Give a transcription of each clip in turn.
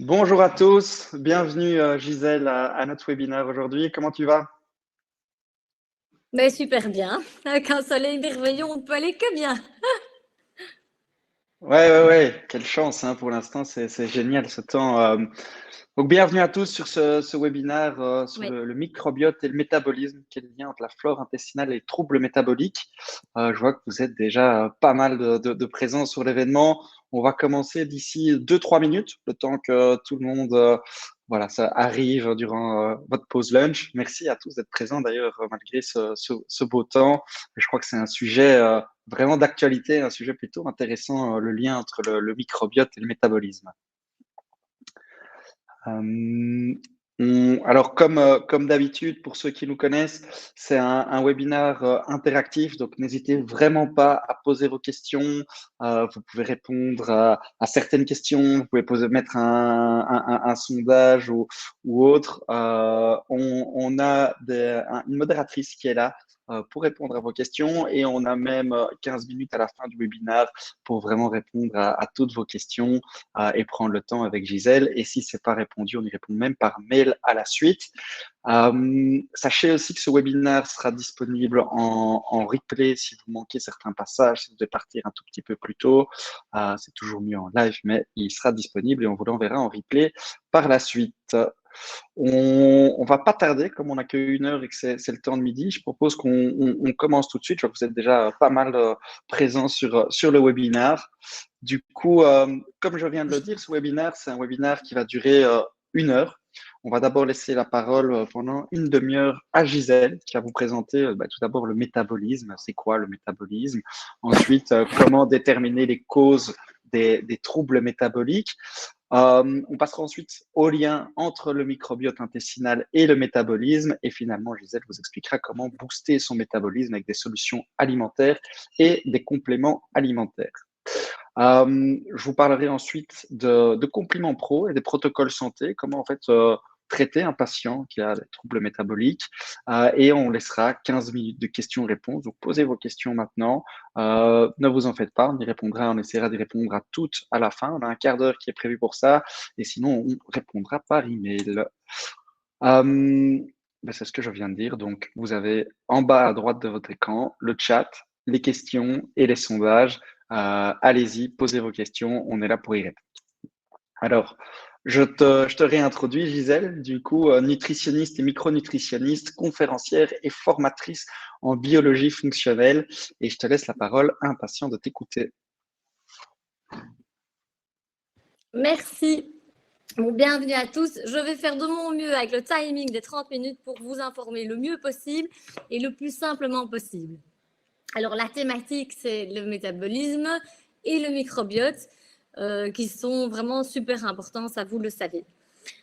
Bonjour à tous, bienvenue Gisèle à notre webinaire aujourd'hui. Comment tu vas? Mais super bien. Avec un soleil merveilleux, on ne peut aller que bien. Ouais, quelle chance hein, pour l'instant, c'est génial ce temps. Donc bienvenue à tous sur ce webinaire sur Oui. le microbiote et le métabolisme, quel est le lien entre la flore intestinale et les troubles métaboliques. Je vois que vous êtes déjà pas mal de présents sur l'événement. On va commencer d'ici 2-3 minutes, le temps que tout le monde voilà, ça arrive durant votre pause lunch. Merci à tous d'être présents d'ailleurs malgré ce beau temps. Je crois que c'est un sujet vraiment d'actualité, un sujet plutôt intéressant, le lien entre le microbiote et le métabolisme. Alors, comme d'habitude, pour ceux qui nous connaissent, c'est un webinaire interactif, donc n'hésitez vraiment pas à poser vos questions. Vous pouvez répondre à certaines questions, vous pouvez mettre un sondage ou autre. On a une modératrice qui est là pour répondre à vos questions et on a même 15 minutes à la fin du webinaire pour vraiment répondre à toutes vos questions et prendre le temps avec Gisèle. Et si c'est pas répondu, on y répond même par mail à la suite. Sachez aussi que ce webinaire sera disponible en replay si vous manquez certains passages, si vous devez partir un tout petit peu plus tôt. C'est toujours mieux en live, mais il sera disponible et on vous l'enverra en replay par la suite. On va pas tarder, comme on n'a qu'une heure et que c'est le temps de midi. Je propose qu'on commence tout de suite. Je vois que vous êtes déjà pas mal présents sur le webinaire. Du coup, comme je viens de le dire, ce webinaire, c'est un webinaire qui va durer 1 heure. On va d'abord laisser la parole pendant une demi-heure à Gisèle, qui va vous présenter tout d'abord le métabolisme. C'est quoi le métabolisme? Ensuite, comment déterminer les causes des troubles métaboliques. On passera ensuite au lien entre le microbiote intestinal et le métabolisme. Et finalement, Gisèle vous expliquera comment booster son métabolisme avec des solutions alimentaires et des compléments alimentaires. Je vous parlerai ensuite de compliments pro et des protocoles santé, comment en fait traiter un patient qui a des troubles métaboliques. Et on laissera 15 minutes de questions-réponses. Donc posez vos questions maintenant. Ne vous en faites pas, on essaiera d'y répondre à toutes à la fin. On a un quart d'heure qui est prévu pour ça. Et sinon, on répondra par email. C'est ce que je viens de dire. Donc, vous avez en bas à droite de votre écran le chat, les questions et les sondages. Allez-y, posez vos questions, on est là pour y répondre. Alors, je te réintroduis, Gisèle, du coup, nutritionniste et micronutritionniste, conférencière et formatrice en biologie fonctionnelle. Et je te laisse la parole, impatient de t'écouter. Merci. Bon, bienvenue à tous. Je vais faire de mon mieux avec le timing des 30 minutes pour vous informer le mieux possible et le plus simplement possible. Alors, la thématique, c'est le métabolisme et le microbiote qui sont vraiment super importants, ça vous le savez.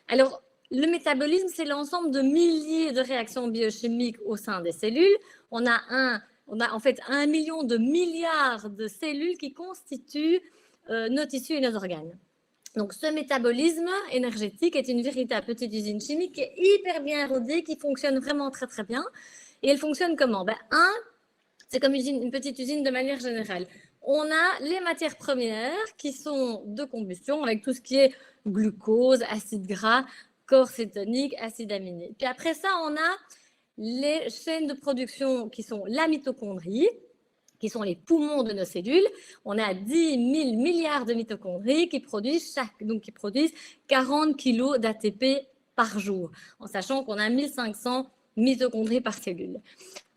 Alors, le métabolisme, c'est l'ensemble de milliers de réactions biochimiques au sein des cellules. On a en fait 1 million de milliards de cellules qui constituent nos tissus et nos organes. Donc, ce métabolisme énergétique est une véritable petite usine chimique qui est hyper bien rodée, qui fonctionne vraiment très, très bien. Et elle fonctionne comment? C'est comme une petite usine de manière générale. On a les matières premières qui sont de combustion avec tout ce qui est glucose, acide gras, corps cétonique, acide aminé. Puis après ça, on a les chaînes de production qui sont la mitochondrie, qui sont les poumons de nos cellules. On a 10 000 milliards de mitochondries qui produisent 40 kg d'ATP par jour, en sachant qu'on a 1500 mitochondries par cellule.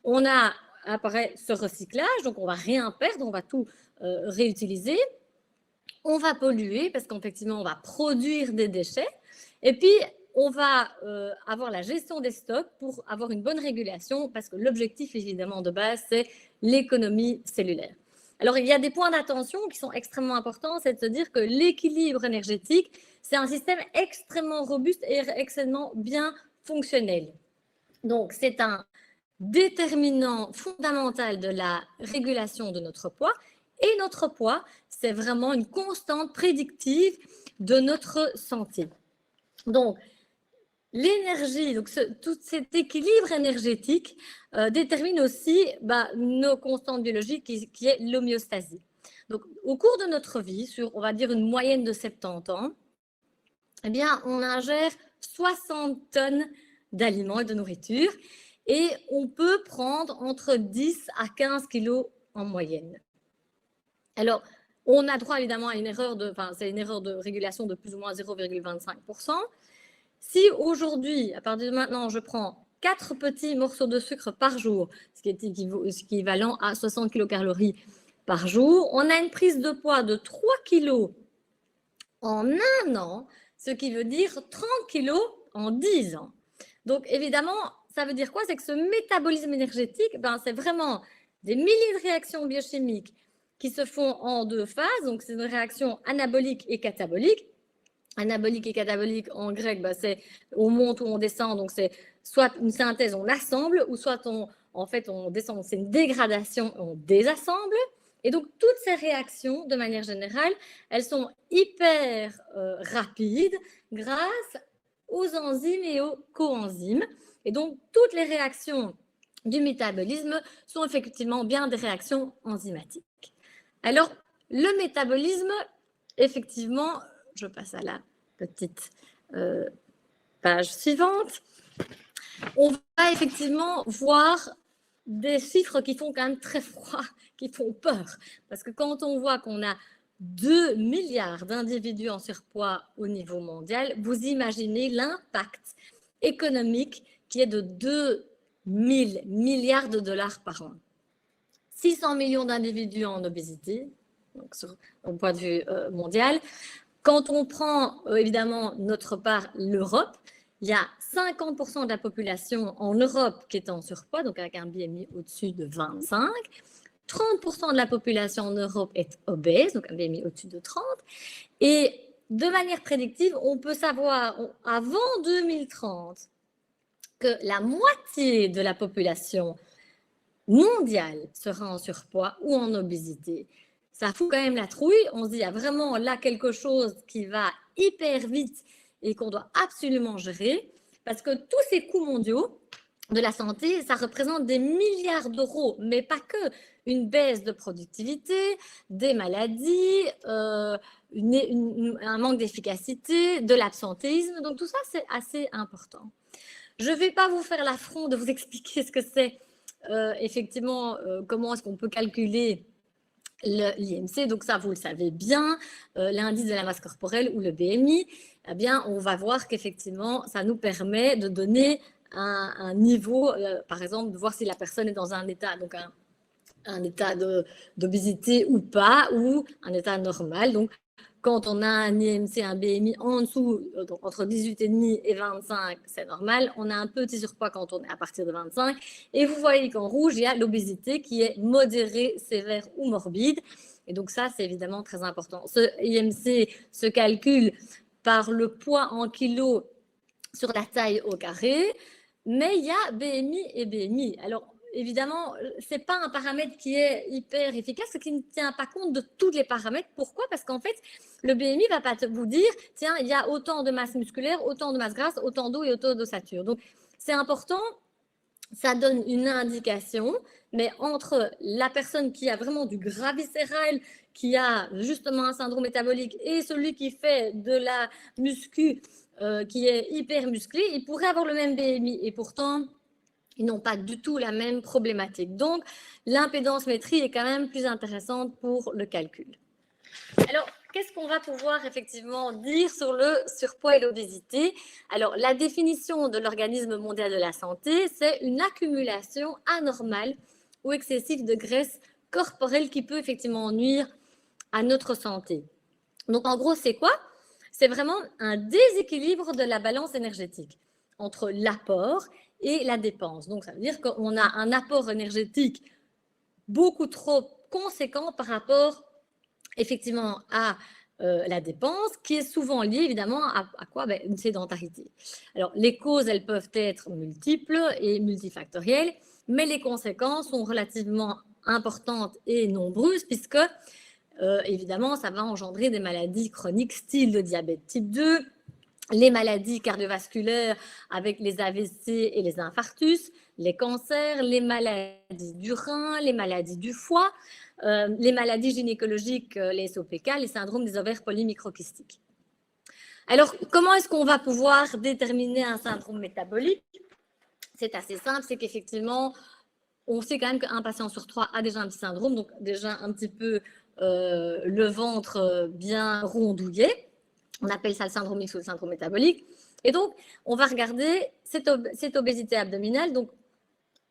On a après ce recyclage, donc on va rien perdre, on va tout réutiliser. On va polluer parce qu'effectivement, on va produire des déchets. Et puis, on va avoir la gestion des stocks pour avoir une bonne régulation parce que l'objectif, évidemment, de base, c'est l'économie cellulaire. Alors, il y a des points d'attention qui sont extrêmement importants, c'est de se dire que l'équilibre énergétique, c'est un système extrêmement robuste et extrêmement bien fonctionnel. Donc, c'est un déterminant fondamental de la régulation de notre poids. Et notre poids, c'est vraiment une constante prédictive de notre santé. Donc, l'énergie, donc tout cet équilibre énergétique détermine aussi nos constantes biologiques qui est l'homéostasie. Donc, au cours de notre vie, sur, on va dire, une moyenne de 70 ans, eh bien, on ingère 60 tonnes d'aliments et de nourriture et on peut prendre entre 10 à 15 kilos en moyenne. Alors, on a droit évidemment à une erreur c'est une erreur de régulation de plus ou moins 0,25%. Si aujourd'hui, à partir de maintenant, je prends 4 petits morceaux de sucre par jour, ce qui est équivalent à 60 kilocalories par jour, on a une prise de poids de 3 kilos en un an, ce qui veut dire 30 kilos en 10 ans. Donc évidemment, ça veut dire quoi? C'est que ce métabolisme énergétique, c'est vraiment des milliers de réactions biochimiques qui se font en deux phases. Donc c'est une réaction anabolique et catabolique. Anabolique et catabolique en grec, c'est on monte ou on descend. Donc c'est soit une synthèse, on assemble, ou soit on descend, c'est une dégradation, on désassemble. Et donc, toutes ces réactions, de manière générale, elles sont hyper rapides grâce aux enzymes et aux coenzymes. Et donc, toutes les réactions du métabolisme sont effectivement bien des réactions enzymatiques. Alors, le métabolisme, effectivement, je passe à la petite page suivante. On va effectivement voir des chiffres qui font quand même très froid, qui font peur. Parce que quand on voit qu'on a 2 milliards d'individus en surpoids au niveau mondial, vous imaginez l'impact économique qui est de 2 000 milliards de dollars par an. 600 millions d'individus en obésité, donc au point de vue mondial. Quand on prend évidemment notre part, l'Europe, il y a 50% de la population en Europe qui est en surpoids, donc avec un BMI au-dessus de 25. 30% de la population en Europe est obèse, donc un BMI au-dessus de 30. Et de manière prédictive, on peut savoir avant 2030 que la moitié de la population mondiale sera en surpoids ou en obésité. Ça fout quand même la trouille. On se dit, il y a vraiment là quelque chose qui va hyper vite et qu'on doit absolument gérer, parce que tous ces coûts mondiaux de la santé, ça représente des milliards d'euros, mais pas que. Une baisse de productivité, des maladies, un manque d'efficacité, de l'absentéisme. Donc tout ça, c'est assez important. Je ne vais pas vous faire l'affront de vous expliquer ce que c'est effectivement, comment est-ce qu'on peut calculer l'IMC. Donc ça, vous le savez bien, l'indice de la masse corporelle ou le BMI, eh bien, on va voir qu'effectivement, ça nous permet de donner un niveau, par exemple, de voir si la personne est dans un état, donc un état d'obésité ou pas, ou un état normal. Donc, quand on a un IMC, un BMI en dessous, donc entre 18,5 et 25, c'est normal. On a un petit surpoids quand on est à partir de 25. Et vous voyez qu'en rouge, il y a l'obésité qui est modérée, sévère ou morbide. Et donc ça, c'est évidemment très important. Ce IMC se calcule par le poids en kilos sur la taille au carré, mais il y a BMI et BMI. Alors, évidemment, ce n'est pas un paramètre qui est hyper efficace, qui ne tient pas compte de tous les paramètres. Pourquoi? Parce qu'en fait, le BMI ne va pas vous dire, tiens, il y a autant de masse musculaire, autant de masse grasse, autant d'eau et autant d'ossature. Donc, c'est important, ça donne une indication, mais entre la personne qui a vraiment du gras viscéral, qui a justement un syndrome métabolique, et celui qui fait de la muscu, qui est hyper musclé, il pourrait avoir le même BMI. Et pourtant, ils n'ont pas du tout la même problématique. Donc, l'impédance-métrie est quand même plus intéressante pour le calcul. Alors, qu'est-ce qu'on va pouvoir effectivement dire sur le surpoids et l'obésité? Alors, la définition de l'Organisme mondial de la santé, c'est une accumulation anormale ou excessive de graisse corporelle qui peut effectivement nuire à notre santé. Donc, en gros, c'est quoi? C'est vraiment un déséquilibre de la balance énergétique entre l'apport et la dépense. Donc, ça veut dire qu'on a un apport énergétique beaucoup trop conséquent par rapport effectivement à la dépense, qui est souvent liée évidemment à quoi? Une sédentarité. Alors, les causes, elles peuvent être multiples et multifactorielles, mais les conséquences sont relativement importantes et nombreuses, puisque évidemment, ça va engendrer des maladies chroniques, style le diabète type 2, les maladies cardiovasculaires avec les AVC et les infarctus, les cancers, les maladies du rein, les maladies du foie, les maladies gynécologiques, les SOPK, les syndromes des ovaires polymicrokystiques. Alors, comment est-ce qu'on va pouvoir déterminer un syndrome métabolique? C'est assez simple, c'est qu'effectivement, on sait quand même qu'un patient sur 3 a déjà un petit syndrome, donc déjà un petit peu le ventre bien rondouillé. On appelle ça le syndrome X ou le syndrome métabolique. Et donc, on va regarder cette obésité abdominale. Donc,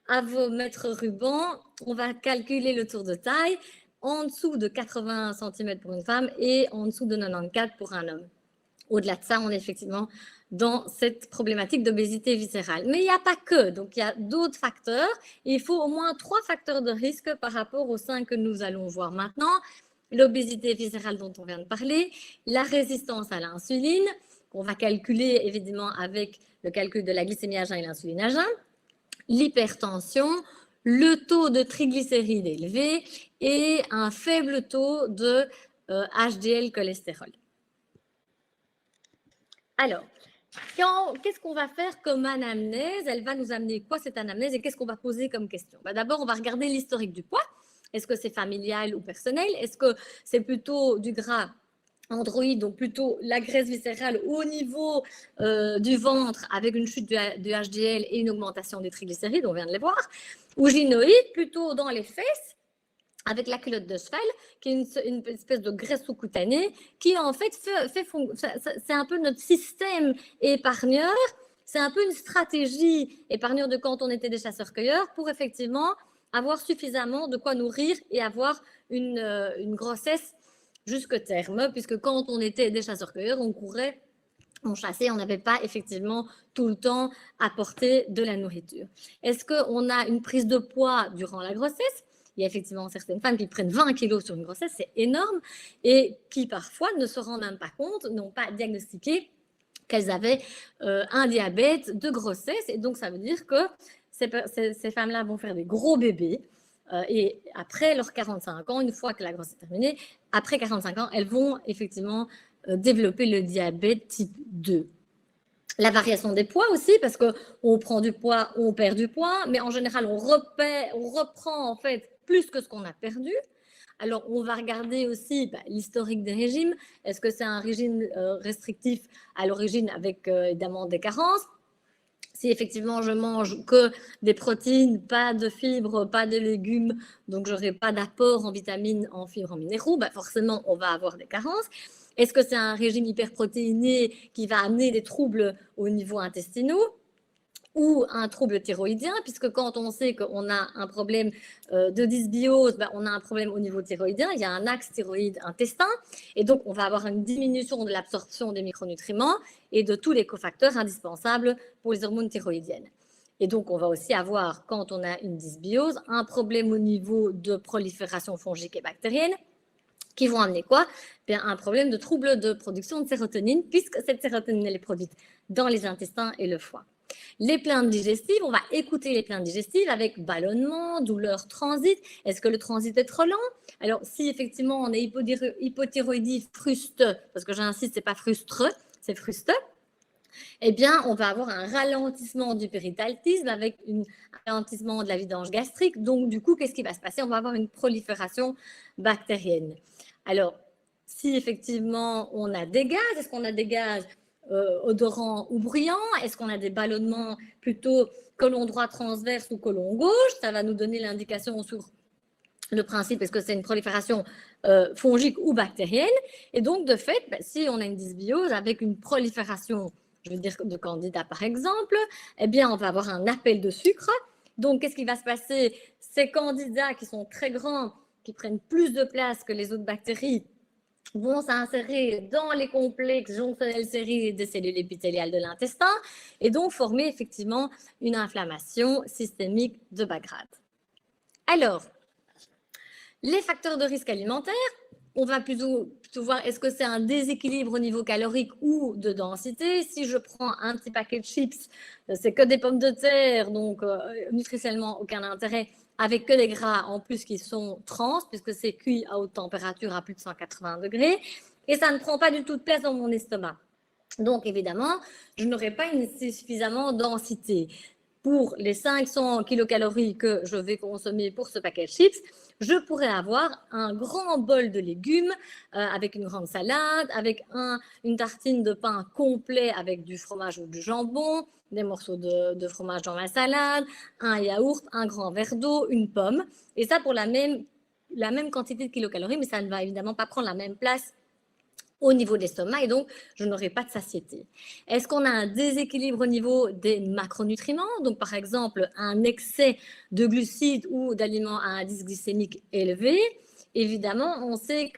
à vos mètres rubans, on va calculer le tour de taille en dessous de 80 cm pour une femme et en dessous de 94 pour un homme. Au-delà de ça, on est effectivement dans cette problématique d'obésité viscérale. Mais il n'y a pas que, donc il y a d'autres facteurs. Il faut au moins 3 facteurs de risque par rapport aux 5 que nous allons voir maintenant. L'obésité viscérale dont on vient de parler, la résistance à l'insuline, qu'on va calculer évidemment avec le calcul de la glycémie à jeun et l'insuline à jeun, l'hypertension, le taux de triglycérides élevé et un faible taux de HDL cholestérol. Alors, qu'est-ce qu'on va faire comme anamnèse? Elle va nous amener quoi cette anamnèse et qu'est-ce qu'on va poser comme question? D'abord, on va regarder l'historique du poids. Est-ce que c'est familial ou personnel? Est-ce que c'est plutôt du gras androïde, donc plutôt la graisse viscérale au niveau du ventre avec une chute du HDL et une augmentation des triglycérides, on vient de les voir, ou gynoïde, plutôt dans les fesses, avec la culotte de cheval, qui est une espèce de graisse sous-cutanée, qui en fait c'est un peu notre système épargneur, c'est un peu une stratégie épargneur de quand on était des chasseurs-cueilleurs pour effectivement avoir suffisamment de quoi nourrir et avoir une grossesse jusque terme, puisque quand on était des chasseurs-cueilleurs, on courait, on chassait, on n'avait pas effectivement tout le temps à porter de la nourriture. Est-ce qu'on a une prise de poids durant la grossesse? Il y a effectivement certaines femmes qui prennent 20 kilos sur une grossesse, c'est énorme, et qui parfois ne se rendent même pas compte, n'ont pas diagnostiqué qu'elles avaient un diabète de grossesse. Et donc, ça veut dire que ces femmes-là vont faire des gros bébés. Et après leurs 45 ans, une fois que la grossesse est terminée, après 45 ans, elles vont effectivement développer le diabète type 2. La variation des poids aussi, parce qu'on prend du poids, on perd du poids, mais en général, on reprend en fait plus que ce qu'on a perdu. Alors, on va regarder aussi l'historique des régimes. Est-ce que c'est un régime restrictif à l'origine avec évidemment des carences? Si effectivement je mange que des protéines, pas de fibres, pas de légumes, donc je n'aurai pas d'apport en vitamines, en fibres, en minéraux, forcément on va avoir des carences. Est-ce que c'est un régime hyperprotéiné qui va amener des troubles au niveau intestinaux ou un trouble thyroïdien, puisque quand on sait qu'on a un problème de dysbiose, on a un problème au niveau thyroïdien, il y a un axe thyroïde-intestin, et donc on va avoir une diminution de l'absorption des micronutriments et de tous les cofacteurs indispensables pour les hormones thyroïdiennes. Et donc on va aussi avoir, quand on a une dysbiose, un problème au niveau de prolifération fongique et bactérienne, qui vont amener quoi? Un problème de trouble de production de sérotonine, puisque cette sérotonine elle est produite dans les intestins et le foie. Les plaintes digestives, on va écouter les plaintes digestives avec ballonnement, douleur transit. Est-ce que le transit est trop lent? Alors, si effectivement on est hypothyroïdie fruste, parce que j'insiste, c'est pas frustreux, c'est fruste, eh bien, on va avoir un ralentissement du péritaltisme avec un ralentissement de la vidange gastrique. Donc, du coup, qu'est-ce qui va se passer? On va avoir une prolifération bactérienne. Alors, si effectivement on a des gaz, est-ce qu'on a des gaz odorants ou bruyants? Est-ce qu'on a des ballonnements plutôt côlon droit transverse ou côlon gauche? Ça va nous donner l'indication sur le principe, est-ce que c'est une prolifération fongique ou bactérienne? Et donc, de fait, si on a une dysbiose avec une prolifération, je veux dire de candidats par exemple, eh bien, on va avoir un appel de sucre. Donc, qu'est-ce qui va se passer? Ces candidats qui sont très grands, qui prennent plus de place que les autres bactéries, vont s'insérer dans les complexes jonctionnels sériques des cellules épithéliales de l'intestin et donc former effectivement une inflammation systémique de bas grade. Alors, les facteurs de risque alimentaire, on va plutôt voir est-ce que c'est un déséquilibre au niveau calorique ou de densité. Si je prends un petit paquet de chips, c'est que des pommes de terre, donc nutritionnellement aucun intérêt, avec que des gras en plus qui sont trans, puisque c'est cuit à haute température à plus de 180 degrés, et ça ne prend pas du tout de place dans mon estomac. Donc évidemment, je n'aurai pas une suffisamment densité. Pour les 500 kilocalories que je vais consommer pour ce paquet de chips, je pourrais avoir un grand bol de légumes avec une grande salade, avec une tartine de pain complet avec du fromage ou du jambon, des morceaux de fromage dans la salade, un yaourt, un grand verre d'eau, une pomme. Et ça pour la même quantité de kilocalories, mais ça ne va évidemment pas prendre la même place au niveau de l'estomac et donc je n'aurai pas de satiété. Est-ce qu'on a un déséquilibre au niveau des macronutriments? Donc par exemple un excès de glucides ou d'aliments à indice glycémique élevé. Évidemment, on sait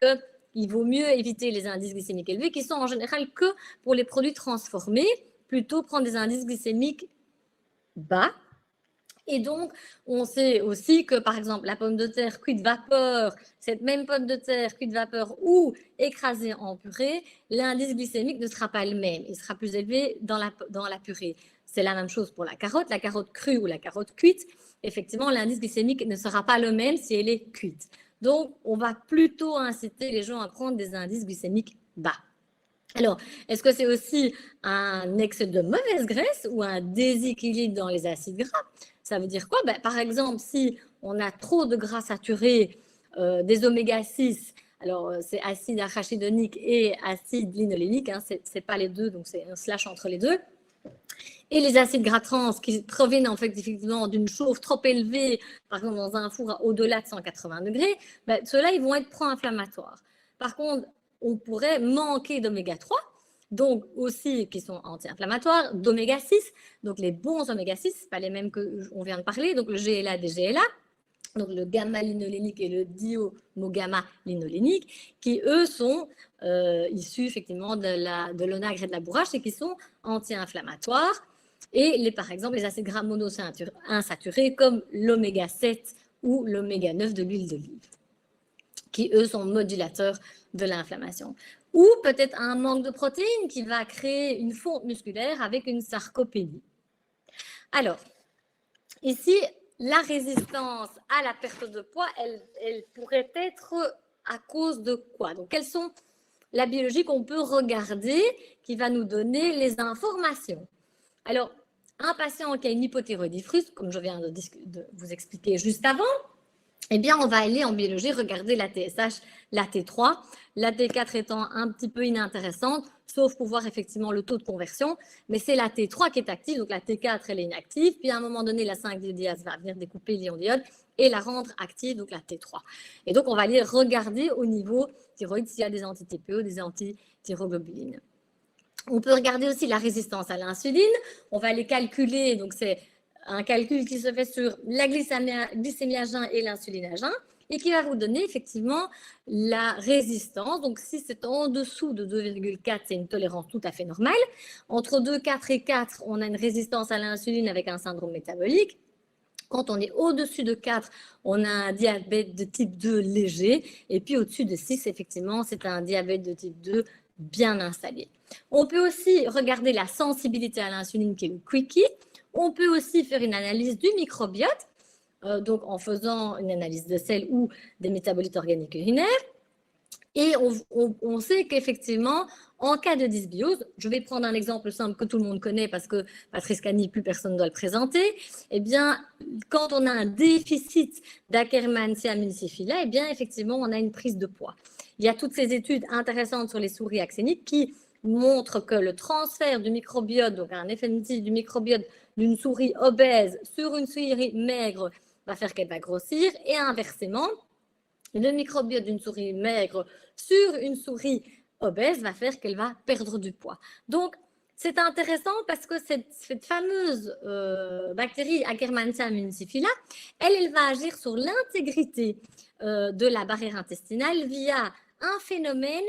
qu'il vaut mieux éviter les indices glycémiques élevés qui sont en général que pour les produits transformés, plutôt prendre des indices glycémiques bas. Et donc, on sait aussi que, par exemple, la pomme de terre cuite vapeur, cette même pomme de terre cuite vapeur ou écrasée en purée, l'indice glycémique ne sera pas le même. Il sera plus élevé dans la purée. C'est la même chose pour la carotte crue ou la carotte cuite. Effectivement, l'indice glycémique ne sera pas le même si elle est cuite. Donc, on va plutôt inciter les gens à prendre des indices glycémiques bas. Alors, est-ce que c'est aussi un excès de mauvaise graisse ou un déséquilibre dans les acides gras? Ça veut dire quoi? Par exemple, si on a trop de gras saturés, des oméga 6, alors c'est acide arachidonique et acide linolénique, hein, c'est pas les deux, donc c'est un slash entre les deux. Et les acides gras trans qui proviennent en fait effectivement d'une chauffe trop élevée, par exemple dans un four au-delà de 180 degrés, ceux-là, ils vont être pro-inflammatoires. Par contre, on pourrait manquer d'oméga 3, donc aussi qui sont anti-inflammatoires, d'oméga 6, donc les bons oméga 6, pas les mêmes qu'on vient de parler, donc le GLA, DGLA, donc le gamma-linolénique et le dihomogamma-linolénique, qui eux sont issus effectivement de l'onagre et de la bourrache et qui sont anti-inflammatoires. Et par exemple les acides gras monoinsaturés comme l'oméga 7 ou l'oméga 9 de l'huile d'olive, qui eux sont modulateurs de l'inflammation. Ou peut-être un manque de protéines qui va créer une fonte musculaire avec une sarcopénie. Alors, ici, la résistance à la perte de poids, elle pourrait être à cause de quoi? Donc, quelles sont la biologie qu'on peut regarder qui va nous donner les informations? Alors, un patient qui a une hypothyroïdie fruste, comme je viens de vous expliquer juste avant, eh bien, on va aller en biologie regarder la TSH, la T3, la T4 étant un petit peu inintéressante, sauf pour voir effectivement le taux de conversion, mais c'est la T3 qui est active, donc la T4, elle est inactive, puis à un moment donné, la 5-diodiase va venir découper l'ion d'iode et la rendre active, donc la T3. Et donc, on va aller regarder au niveau thyroïde s'il y a des anti-TPO, des anti-thyroglobulines. On peut regarder aussi la résistance à l'insuline, on va les calculer, donc c'est un calcul qui se fait sur la glycémie à jeun et l'insuline à jeun et qui va vous donner effectivement la résistance. Donc, si c'est en dessous de 2,4, c'est une tolérance tout à fait normale. Entre 2,4 et 4, on a une résistance à l'insuline avec un syndrome métabolique. Quand on est au-dessus de 4, on a un diabète de type 2 léger. Et puis, au-dessus de 6, effectivement, c'est un diabète de type 2 bien installé. On peut aussi regarder la sensibilité à l'insuline qui est le quickie. On peut aussi faire une analyse du microbiote, donc en faisant une analyse de sel ou des métabolites organiques urinaires. Et on sait qu'effectivement, en cas de dysbiose, je vais prendre un exemple simple que tout le monde connaît parce que Patrice Cani, plus personne ne doit le présenter. Eh bien, quand on a un déficit d'Akkermansia multifida, eh bien, effectivement, on a une prise de poids. Il y a toutes ces études intéressantes sur les souris axéniques qui montrent que le transfert du microbiote, donc un effet négatif du microbiote d'une souris obèse sur une souris maigre va faire qu'elle va grossir et inversement, le microbiote d'une souris maigre sur une souris obèse va faire qu'elle va perdre du poids. Donc, c'est intéressant parce que cette fameuse bactérie Akkermansia multifida, elle va agir sur l'intégrité de la barrière intestinale via un phénomène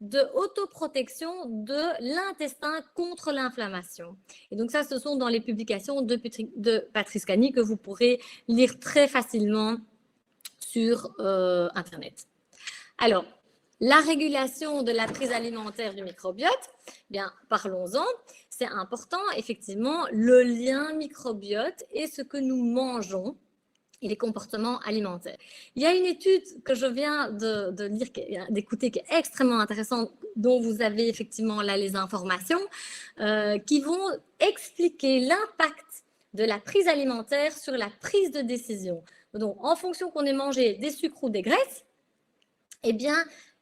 de autoprotection de l'intestin contre l'inflammation. Et donc ça, ce sont dans les publications de Patrice Cani que vous pourrez lire très facilement sur Internet. Alors, la régulation de la prise alimentaire du microbiote, bien, parlons-en. C'est important, effectivement, le lien microbiote et ce que nous mangeons et les comportements alimentaires. Il y a une étude que je viens de lire, d'écouter, qui est extrêmement intéressante, dont vous avez effectivement là les informations, qui vont expliquer l'impact de la prise alimentaire sur la prise de décision. Donc, en fonction qu'on ait mangé des sucres ou des graisses, eh bien,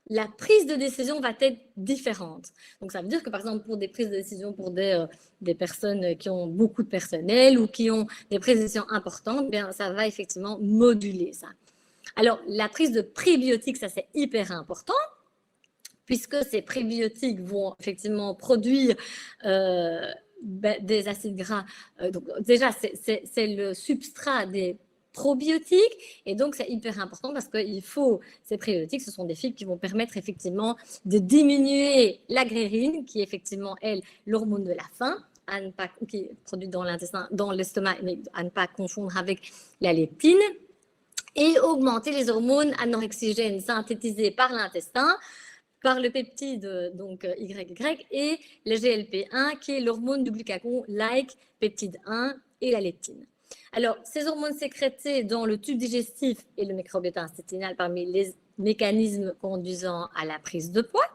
la prise de décision va être différente. Donc, ça veut dire que, par exemple, pour des prises de décision pour des personnes qui ont beaucoup de personnel ou qui ont des prises de décision importantes, eh bien, ça va effectivement moduler ça. Alors, la prise de prébiotiques, ça, c'est hyper important, puisque ces prébiotiques vont effectivement produire des acides gras. Donc, déjà, c'est le substrat des probiotiques, et donc c'est hyper important parce qu'il faut, ces prébiotiques, ce sont des fibres qui vont permettre effectivement de diminuer la ghréline, qui est effectivement, elle, l'hormone de la faim, qui est produite dans l'intestin, dans l'estomac, mais à ne pas confondre avec la leptine, et augmenter les hormones anorexigènes synthétisées par l'intestin, par le peptide donc YY et le GLP-1 qui est l'hormone du glucagon-like, peptide 1 et la leptine. Alors, ces hormones sécrétées dans le tube digestif et le microbiote intestinal parmi les mécanismes conduisant à la prise de poids.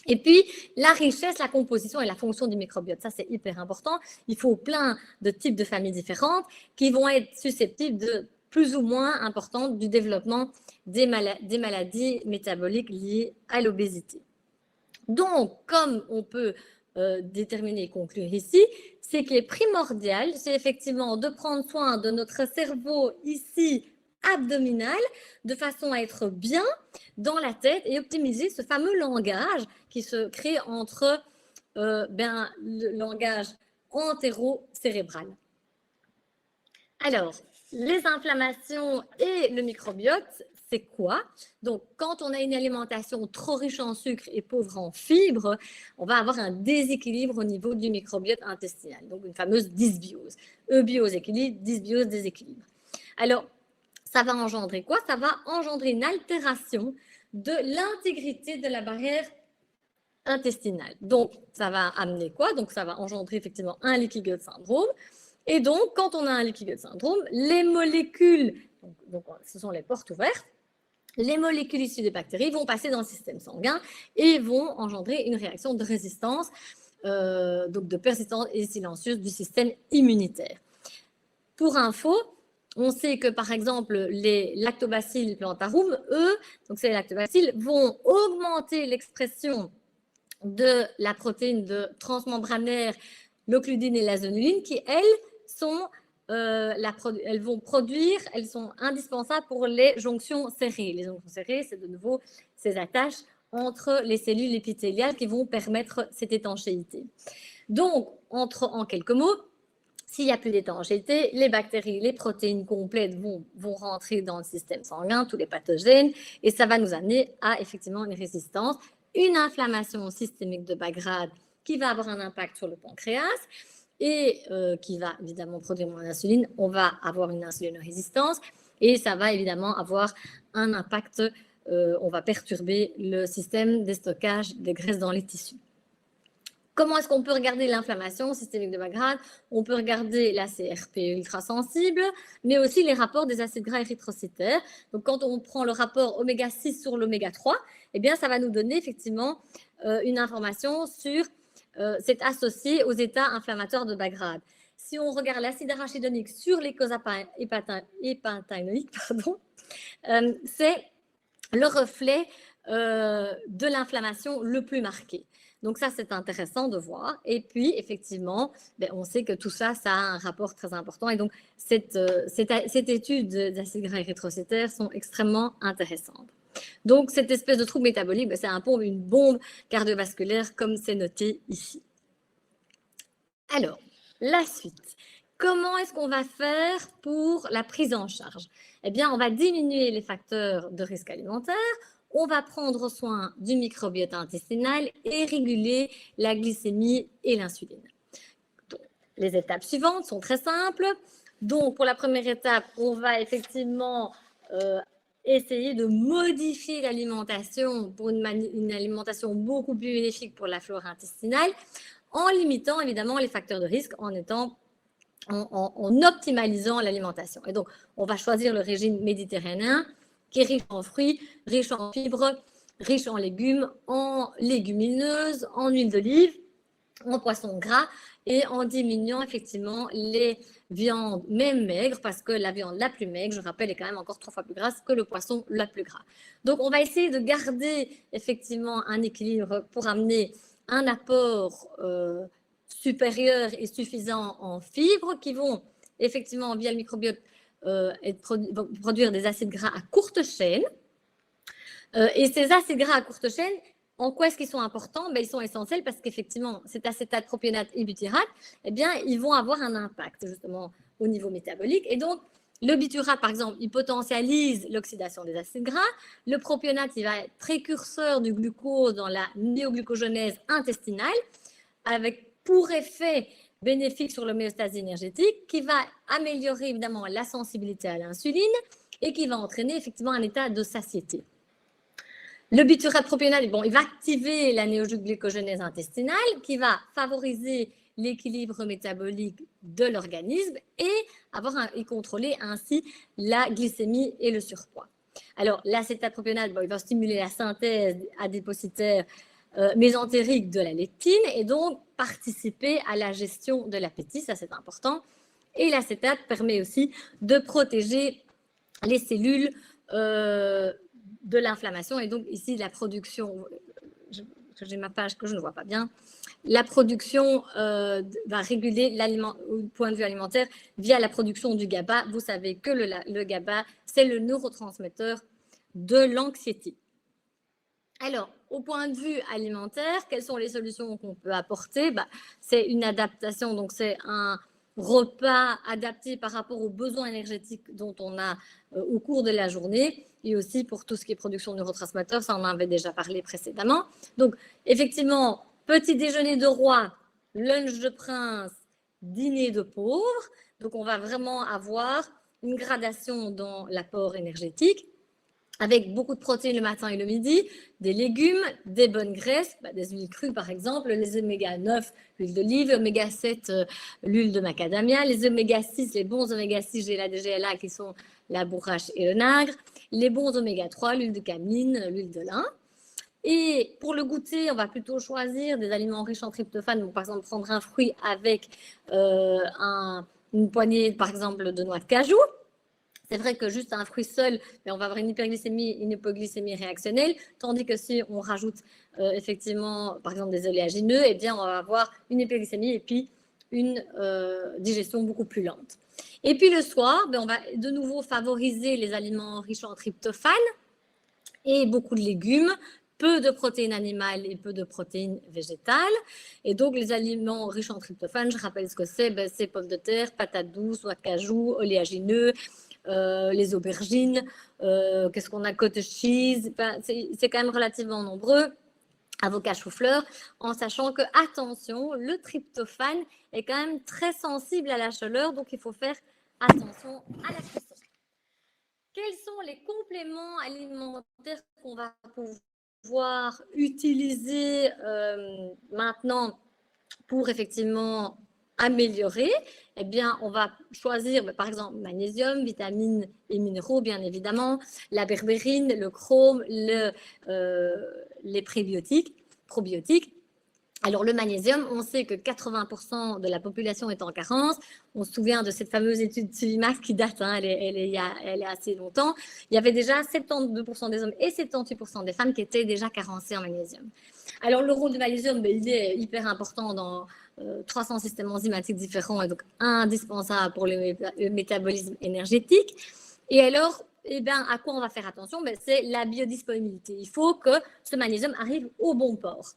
Et puis, la richesse, la composition et la fonction du microbiote, ça c'est hyper important. Il faut plein de types de familles différentes qui vont être susceptibles de plus ou moins importantes du développement des maladies métaboliques liées à l'obésité. Donc, comme on peut déterminer et conclure ici, c'est qu'il est primordial, c'est effectivement de prendre soin de notre cerveau ici abdominal, de façon à être bien dans la tête et optimiser ce fameux langage qui se crée entre le langage antéro-cérébral. Alors, les inflammations et le microbiote, c'est quoi? Donc, quand on a une alimentation trop riche en sucre et pauvre en fibres, on va avoir un déséquilibre au niveau du microbiote intestinal, donc une fameuse dysbiose. Eubiose, équilibre, dysbiose, déséquilibre. Alors, ça va engendrer quoi? Ça va engendrer une altération de l'intégrité de la barrière intestinale. Donc, ça va amener quoi? Donc, ça va engendrer effectivement un leaky gut syndrome. Et donc, quand on a un leaky gut syndrome, les molécules, donc ce sont les portes ouvertes, les molécules issues des bactéries vont passer dans le système sanguin et vont engendrer une réaction de résistance, donc de persistance et silencieuse du système immunitaire. Pour info, on sait que par exemple les lactobacilles plantarum, eux, donc ces lactobacilles, vont augmenter l'expression de la protéine de transmembranaire, l'occludine et la zonuline, qui elles sont elles vont produire, elles sont indispensables pour les jonctions serrées. Les jonctions serrées, c'est de nouveau ces attaches entre les cellules épithéliales qui vont permettre cette étanchéité. Donc, en quelques mots, s'il n'y a plus d'étanchéité, les bactéries, les protéines complètes vont rentrer dans le système sanguin, tous les pathogènes, et ça va nous amener à effectivement une résistance, une inflammation systémique de bas grade qui va avoir un impact sur le pancréas, et qui va évidemment produire moins d'insuline, on va avoir une insulinorésistance et ça va évidemment avoir un impact, on va perturber le système de stockage des graisses dans les tissus. Comment est-ce qu'on peut regarder l'inflammation systémique de bas grade? On peut regarder la CRP ultrasensible, mais aussi les rapports des acides gras érythrocytaires. Donc, quand on prend le rapport oméga 6 sur l'oméga 3, eh bien, ça va nous donner effectivement une information sur c'est associé aux états inflammatoires de bas grade. Si on regarde l'acide arachidonique sur les causes hépatinoïques, c'est le reflet de l'inflammation le plus marqué. Donc ça, c'est intéressant de voir. Et puis, effectivement, on sait que tout ça, ça a un rapport très important. Et donc, cette étude des acides gras érythrocytaires sont extrêmement intéressantes. Donc, cette espèce de trouble métabolique, c'est un peu une bombe cardiovasculaire, comme c'est noté ici. Alors, la suite. Comment est-ce qu'on va faire pour la prise en charge? Eh bien, on va diminuer les facteurs de risque alimentaire, on va prendre soin du microbiote intestinal et réguler la glycémie et l'insuline. Les étapes suivantes sont très simples. Donc, pour la première étape, on va effectivement essayer de modifier l'alimentation pour une alimentation beaucoup plus bénéfique pour la flore intestinale, en limitant évidemment les facteurs de risque, en optimalisant l'alimentation. Et donc, on va choisir le régime méditerranéen, qui est riche en fruits, riche en fibres, riche en légumes, en légumineuses, en huile d'olive. en poisson gras et en diminuant effectivement les viandes même maigres, parce que la viande la plus maigre, je rappelle, est quand même encore 3 fois plus grasse que le poisson le plus gras. Donc, on va essayer de garder effectivement un équilibre pour amener un apport supérieur et suffisant en fibres qui vont effectivement, via le microbiote, produire des acides gras à courte chaîne. Et ces acides gras à courte chaîne, en quoi est-ce qu'ils sont importants? Ils sont essentiels parce qu'effectivement, cet acétate, propionate et butyrate, ils vont avoir un impact justement au niveau métabolique. Et donc, le butyrate, par exemple, il potentialise l'oxydation des acides gras. Le propionate, il va être précurseur du glucose dans la néoglucogenèse intestinale, avec pour effet bénéfique sur l'homéostasie énergétique, qui va améliorer évidemment la sensibilité à l'insuline et qui va entraîner effectivement un état de satiété. Le butyrate propionate, il va activer la néoglucogenèse intestinale qui va favoriser l'équilibre métabolique de l'organisme et contrôler ainsi la glycémie et le surpoids. Alors, l'acétate propionate, il va stimuler la synthèse adipocitaire mésentérique de la leptine et donc participer à la gestion de l'appétit, ça c'est important. Et l'acétate permet aussi de protéger les cellules de l'inflammation et donc ici la production, j'ai ma page que je ne vois pas bien, la production va réguler l'aliment au point de vue alimentaire via la production du GABA. Vous savez que le GABA, c'est le neurotransmetteur de l'anxiété. Alors, au point de vue alimentaire, quelles sont les solutions qu'on peut apporter? C'est une adaptation, donc c'est un repas adapté par rapport aux besoins énergétiques dont on a au cours de la journée et aussi pour tout ce qui est production de neurotransmetteurs, ça on en avait déjà parlé précédemment. Donc, effectivement, petit déjeuner de roi, lunch de prince, dîner de pauvre. Donc, on va vraiment avoir une gradation dans l'apport énergétique, avec beaucoup de protéines le matin et le midi, des légumes, des bonnes graisses, des huiles crues par exemple, les oméga 9, l'huile d'olive, oméga 7, l'huile de macadamia, les oméga 6, les bons oméga 6, GLA, DGLA qui sont la bourrache et le nagre, les bons oméga 3, l'huile de cameline, l'huile de lin. Et pour le goûter, on va plutôt choisir des aliments riches en tryptophane, donc par exemple prendre un fruit avec une poignée par exemple de noix de cajou. C'est vrai que juste un fruit seul, on va avoir une hyperglycémie, une hypoglycémie réactionnelle, tandis que si on rajoute effectivement, par exemple, des oléagineux, on va avoir une hyperglycémie et puis une digestion beaucoup plus lente. Et puis le soir, on va de nouveau favoriser les aliments riches en tryptophane et beaucoup de légumes, peu de protéines animales et peu de protéines végétales. Et donc, les aliments riches en tryptophane, je rappelle ce que c'est pommes de terre, patates douces, noix de cajou, oléagineux, les aubergines, qu'est-ce qu'on a, cottage cheese, c'est quand même relativement nombreux, avocats, chou-fleur, en sachant que, attention, le tryptophane est quand même très sensible à la chaleur, donc il faut faire attention à la cuisson. Quels sont les compléments alimentaires qu'on va pouvoir utiliser maintenant pour effectivement améliorer? On va choisir par exemple magnésium, vitamines et minéraux, bien évidemment, la berbérine, le chrome, les probiotiques. Alors, le magnésium, on sait que 80% de la population est en carence. On se souvient de cette fameuse étude Sulimax qui date, elle est assez longtemps. Il y avait déjà 72% des hommes et 78% des femmes qui étaient déjà carencées en magnésium. Alors, le rôle du magnésium, il est hyper important dans 300 systèmes enzymatiques différents et donc indispensable pour le métabolisme énergétique. Et alors, à quoi on va faire attention? C'est la biodisponibilité. Il faut que ce magnésium arrive au bon port.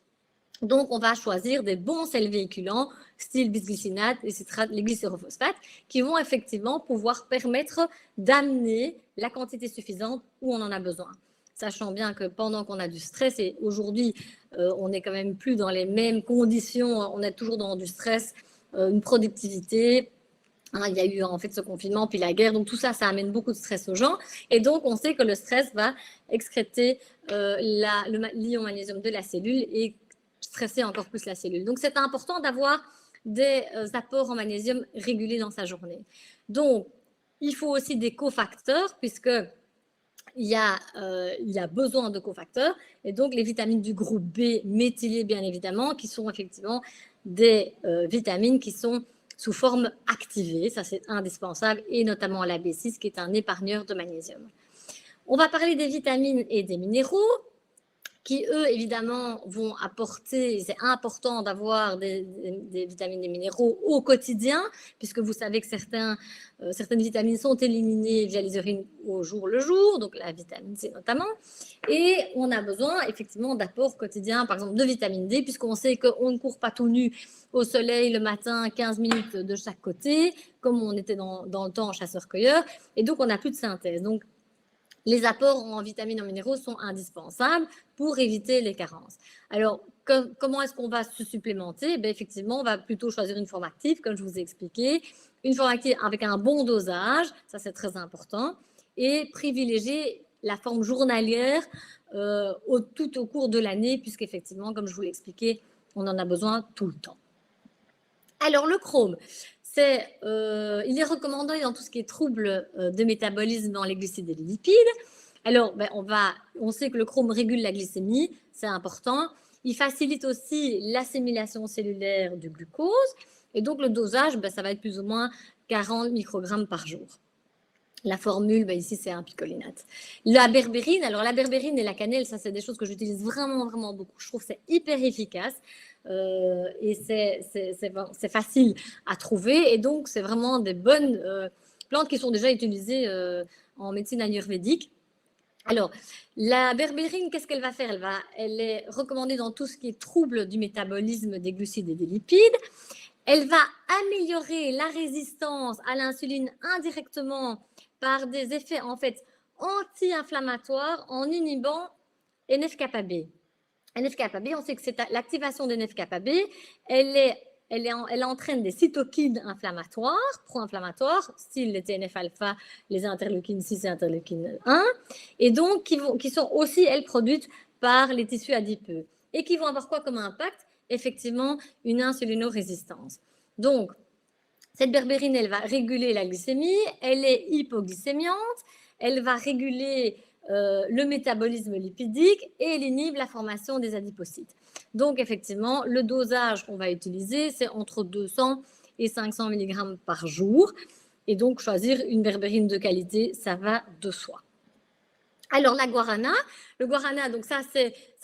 Donc, on va choisir des bons sels véhiculants, style bisglycinate, les citrates, les glycérophosphates, qui vont effectivement pouvoir permettre d'amener la quantité suffisante où on en a besoin. Sachant bien que pendant qu'on a du stress, et aujourd'hui, on n'est quand même plus dans les mêmes conditions, on est toujours dans du stress, une productivité. Il y a eu en fait ce confinement, puis la guerre, donc tout ça, ça amène beaucoup de stress aux gens. Et donc, on sait que le stress va excréter l'ion magnésium de la cellule et stresser encore plus la cellule. Donc, c'est important d'avoir des apports en magnésium réguliers dans sa journée. Donc, il faut aussi des cofacteurs, puisque il a besoin de cofacteurs. Et donc, les vitamines du groupe B méthylées, bien évidemment, qui sont effectivement des vitamines qui sont sous forme activée. Ça, c'est indispensable, et notamment la B6 qui est un épargneur de magnésium. On va parler des vitamines et des minéraux qui, eux, évidemment, vont apporter, c'est important d'avoir des vitamines et des minéraux au quotidien, puisque vous savez que certaines vitamines sont éliminées via les urines au jour le jour, donc la vitamine C notamment, et on a besoin effectivement d'apports quotidiens, par exemple de vitamine D, puisqu'on sait qu'on ne court pas tout nu au soleil le matin, 15 minutes de chaque côté, comme on était dans le temps chasseur-cueilleur, et donc on n'a plus de synthèse. Donc, les apports en vitamines et en minéraux sont indispensables pour éviter les carences. Alors, comment est-ce qu'on va se supplémenter? Effectivement, on va plutôt choisir une forme active, comme je vous ai expliqué, une forme active avec un bon dosage, ça c'est très important, et privilégier la forme journalière tout au cours de l'année, puisqu'effectivement, comme je vous l'ai expliqué, on en a besoin tout le temps. Alors, le chrome, il est recommandé dans tout ce qui est troubles de métabolisme dans les glucides et les lipides. Alors, on sait que le chrome régule la glycémie, c'est important. Il facilite aussi l'assimilation cellulaire du glucose. Et donc, le dosage, ça va être plus ou moins 40 microgrammes par jour. La formule, ici, c'est un picolinate. La berbérine, alors la berbérine et la cannelle, ça, c'est des choses que j'utilise vraiment, vraiment beaucoup. Je trouve que c'est hyper efficace et c'est facile à trouver. Et donc, c'est vraiment des bonnes plantes qui sont déjà utilisées en médecine ayurvédique. Alors, la berbérine, qu'est-ce qu'elle va faire? Elle est recommandée dans tout ce qui est trouble du métabolisme des glucides et des lipides. Elle va améliorer la résistance à l'insuline indirectement par des effets en fait anti-inflammatoires en inhibant NF-kappa B. NF-kappa B, on sait que c'est l'activation de NF-kappa B, elle entraîne des cytokines inflammatoires, pro-inflammatoires, style les TNF-alpha, les interleukines 6 et interleukine 1, et donc qui sont aussi, elles, produites par les tissus adipeux, et qui vont avoir quoi comme impact? Effectivement, une insulinorésistance. Donc, cette berbérine, elle va réguler la glycémie, elle est hypoglycémiante, elle va réguler le métabolisme lipidique et elle inhibe la formation des adipocytes. Donc, effectivement, le dosage qu'on va utiliser, c'est entre 200 et 500 mg par jour. Et donc, choisir une berbérine de qualité, ça va de soi. Alors, la guarana, le guarana, donc ça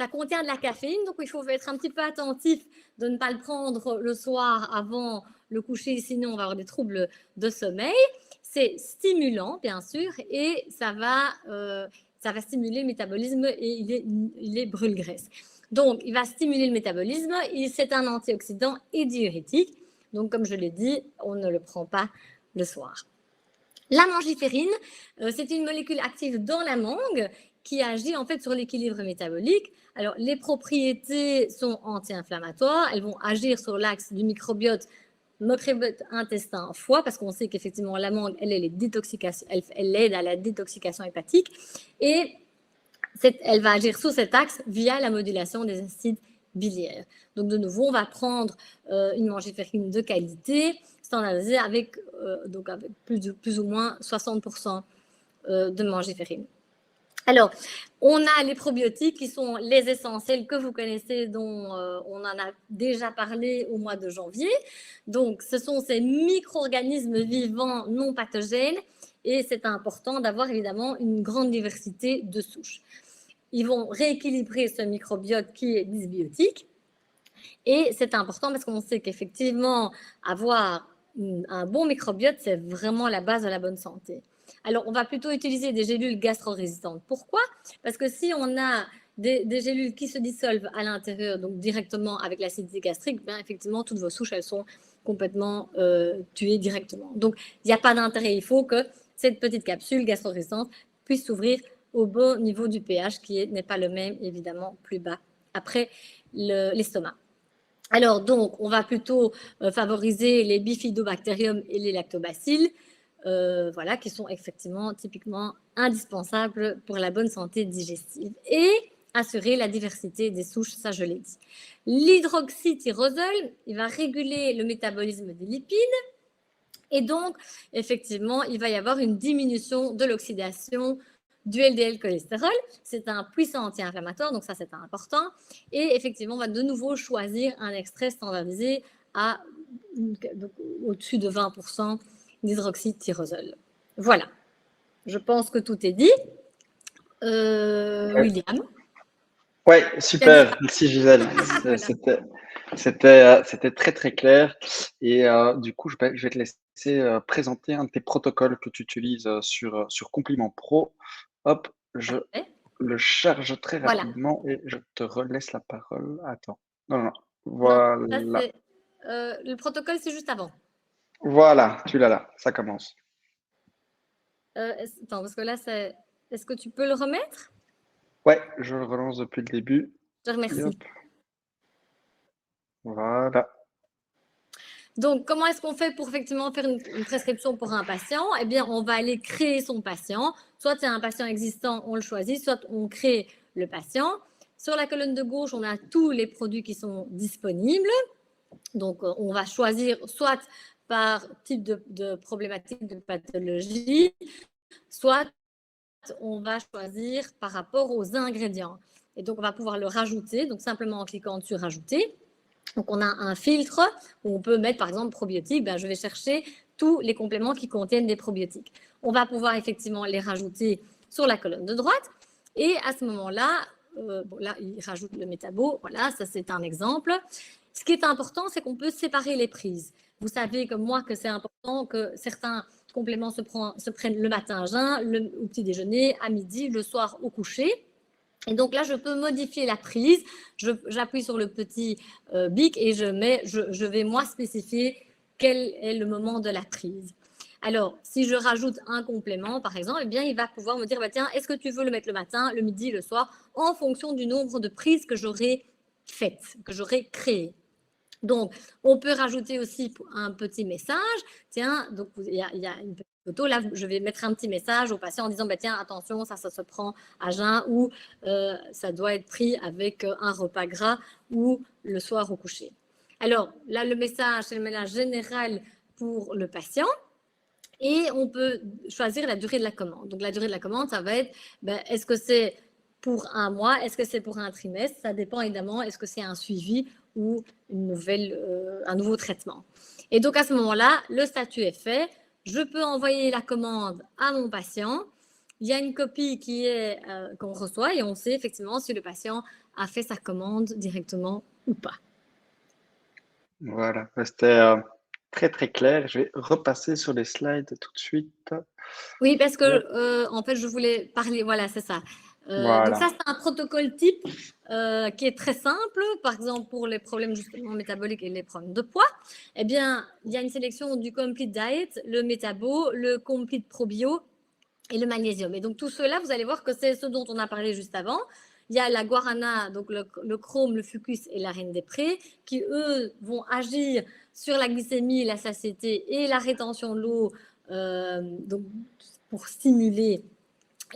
contient de la caféine, donc il faut être un petit peu attentif de ne pas le prendre le soir avant le coucher, sinon on va avoir des troubles de sommeil. C'est stimulant, bien sûr, et ça va stimuler le métabolisme et il est brûle-graisse. Donc, il va stimuler le métabolisme, c'est un antioxydant et diurétique. Donc, comme je l'ai dit, on ne le prend pas le soir. La mangiférine, c'est une molécule active dans la mangue qui agit en fait sur l'équilibre métabolique. Alors, les propriétés sont anti-inflammatoires. Elles vont agir sur l'axe du microbiote intestin-foie, parce qu'on sait qu'effectivement, la mangue, elle aide à la détoxication hépatique. Et elle va agir sur cet axe via la modulation des acides biliaires. Donc, de nouveau, on va prendre une mangiférine de qualité, standardisée avec plus ou moins 60% de mangiférine. Alors, on a les probiotiques qui sont les essentiels que vous connaissez, dont on en a déjà parlé au mois de janvier. Donc, ce sont ces micro-organismes vivants non pathogènes et c'est important d'avoir évidemment une grande diversité de souches. Ils vont rééquilibrer ce microbiote qui est dysbiotique et c'est important parce qu'on sait qu'effectivement, avoir un bon microbiote, c'est vraiment la base de la bonne santé. Alors, on va plutôt utiliser des gélules gastro-résistantes. Pourquoi? Parce que si on a des gélules qui se dissolvent à l'intérieur, donc directement avec l'acidité gastrique, effectivement, toutes vos souches, elles sont complètement tuées directement. Donc, il n'y a pas d'intérêt. Il faut que cette petite capsule gastro-résistante puisse s'ouvrir au bon niveau du pH, qui n'est pas le même, évidemment, plus bas après l'estomac. Alors, donc, on va plutôt favoriser les bifidobacterium et les lactobacilles, qui sont effectivement typiquement indispensables pour la bonne santé digestive et assurer la diversité des souches, ça je l'ai dit. L'hydroxytyrosol, il va réguler le métabolisme des lipides et donc effectivement il va y avoir une diminution de l'oxydation du LDL cholestérol. C'est un puissant anti-inflammatoire, donc ça c'est important. Et effectivement, on va de nouveau choisir un extrait standardisé à au-dessus de 20% d'hydroxytyrosol. Voilà. Je pense que tout est dit. William. Ouais, super. Merci Gisèle. C'était très très clair. Et du coup, je vais te laisser présenter un de tes protocoles que tu utilises sur Compliment Pro. Hop, je le charge très rapidement et je te relaisse la parole. Attends. Non. Voilà. Non, le protocole, c'est juste avant. Voilà, tu l'as là. Ça commence. Attends, parce que là, c'est... Est-ce que tu peux le remettre? Ouais, je le relance depuis le début. Je te remercie. Hop. Voilà. Donc, comment est-ce qu'on fait pour effectivement faire une prescription pour un patient? Eh bien, on va aller créer son patient. Soit c'est un patient existant, on le choisit, soit on crée le patient. Sur la colonne de gauche, on a tous les produits qui sont disponibles. Donc, on va choisir soit par type de problématique de pathologie, soit on va choisir par rapport aux ingrédients. Et donc, on va pouvoir le rajouter, donc simplement en cliquant sur Rajouter. Donc, on a un filtre où on peut mettre, par exemple, probiotiques. Ben, je vais chercher tous les compléments qui contiennent des probiotiques. On va pouvoir effectivement les rajouter sur la colonne de droite. Et à ce moment-là, là, il rajoute le métabo. Voilà, ça, c'est un exemple. Ce qui est important, c'est qu'on peut séparer les prises. Vous savez comme moi que c'est important que certains compléments se prennent le matin à jeun, au petit déjeuner, à midi, le soir au coucher. Et donc là, je peux modifier la prise. J'appuie sur le petit bic et je vais moi spécifier quel est le moment de la prise. Alors, si je rajoute un complément, par exemple, eh bien, il va pouvoir me dire, bah, tiens, est-ce que tu veux le mettre le matin, le midi, le soir, en fonction du nombre de prises que j'aurai faites, que j'aurai créées. Donc, on peut rajouter aussi un petit message. Tiens, donc il y a une petite photo. Là, je vais mettre un petit message au patient en disant, bah, tiens, attention, ça se prend à jeun ou ça doit être pris avec un repas gras ou le soir au coucher. Alors, là, le message, c'est le message général pour le patient. Et on peut choisir la durée de la commande. Donc, la durée de la commande, ça va être, ben, est-ce que c'est pour un mois, est-ce que c'est pour un trimestre? Ça dépend évidemment, est-ce que c'est un suivi ou un nouveau traitement. Et donc, à ce moment-là, le statut est fait. Je peux envoyer la commande à mon patient. Il y a une copie qu'on reçoit et on sait effectivement si le patient a fait sa commande directement ou pas. Voilà, c'était très très clair. Je vais repasser sur les slides tout de suite. Oui, parce que en fait, je voulais parler. Voilà, c'est ça. Voilà. Donc ça, c'est un protocole type qui est très simple. Par exemple, pour les problèmes justement métaboliques et les problèmes de poids, eh bien, il y a une sélection du Complete Diet, le métabo, le Complete Probio et le magnésium. Et donc tout cela, vous allez voir que c'est ce dont on a parlé juste avant. Il y a la guarana, donc le chrome, le fucus et la reine des prés, qui eux vont agir sur la glycémie, la satiété et la rétention de l'eau, donc pour stimuler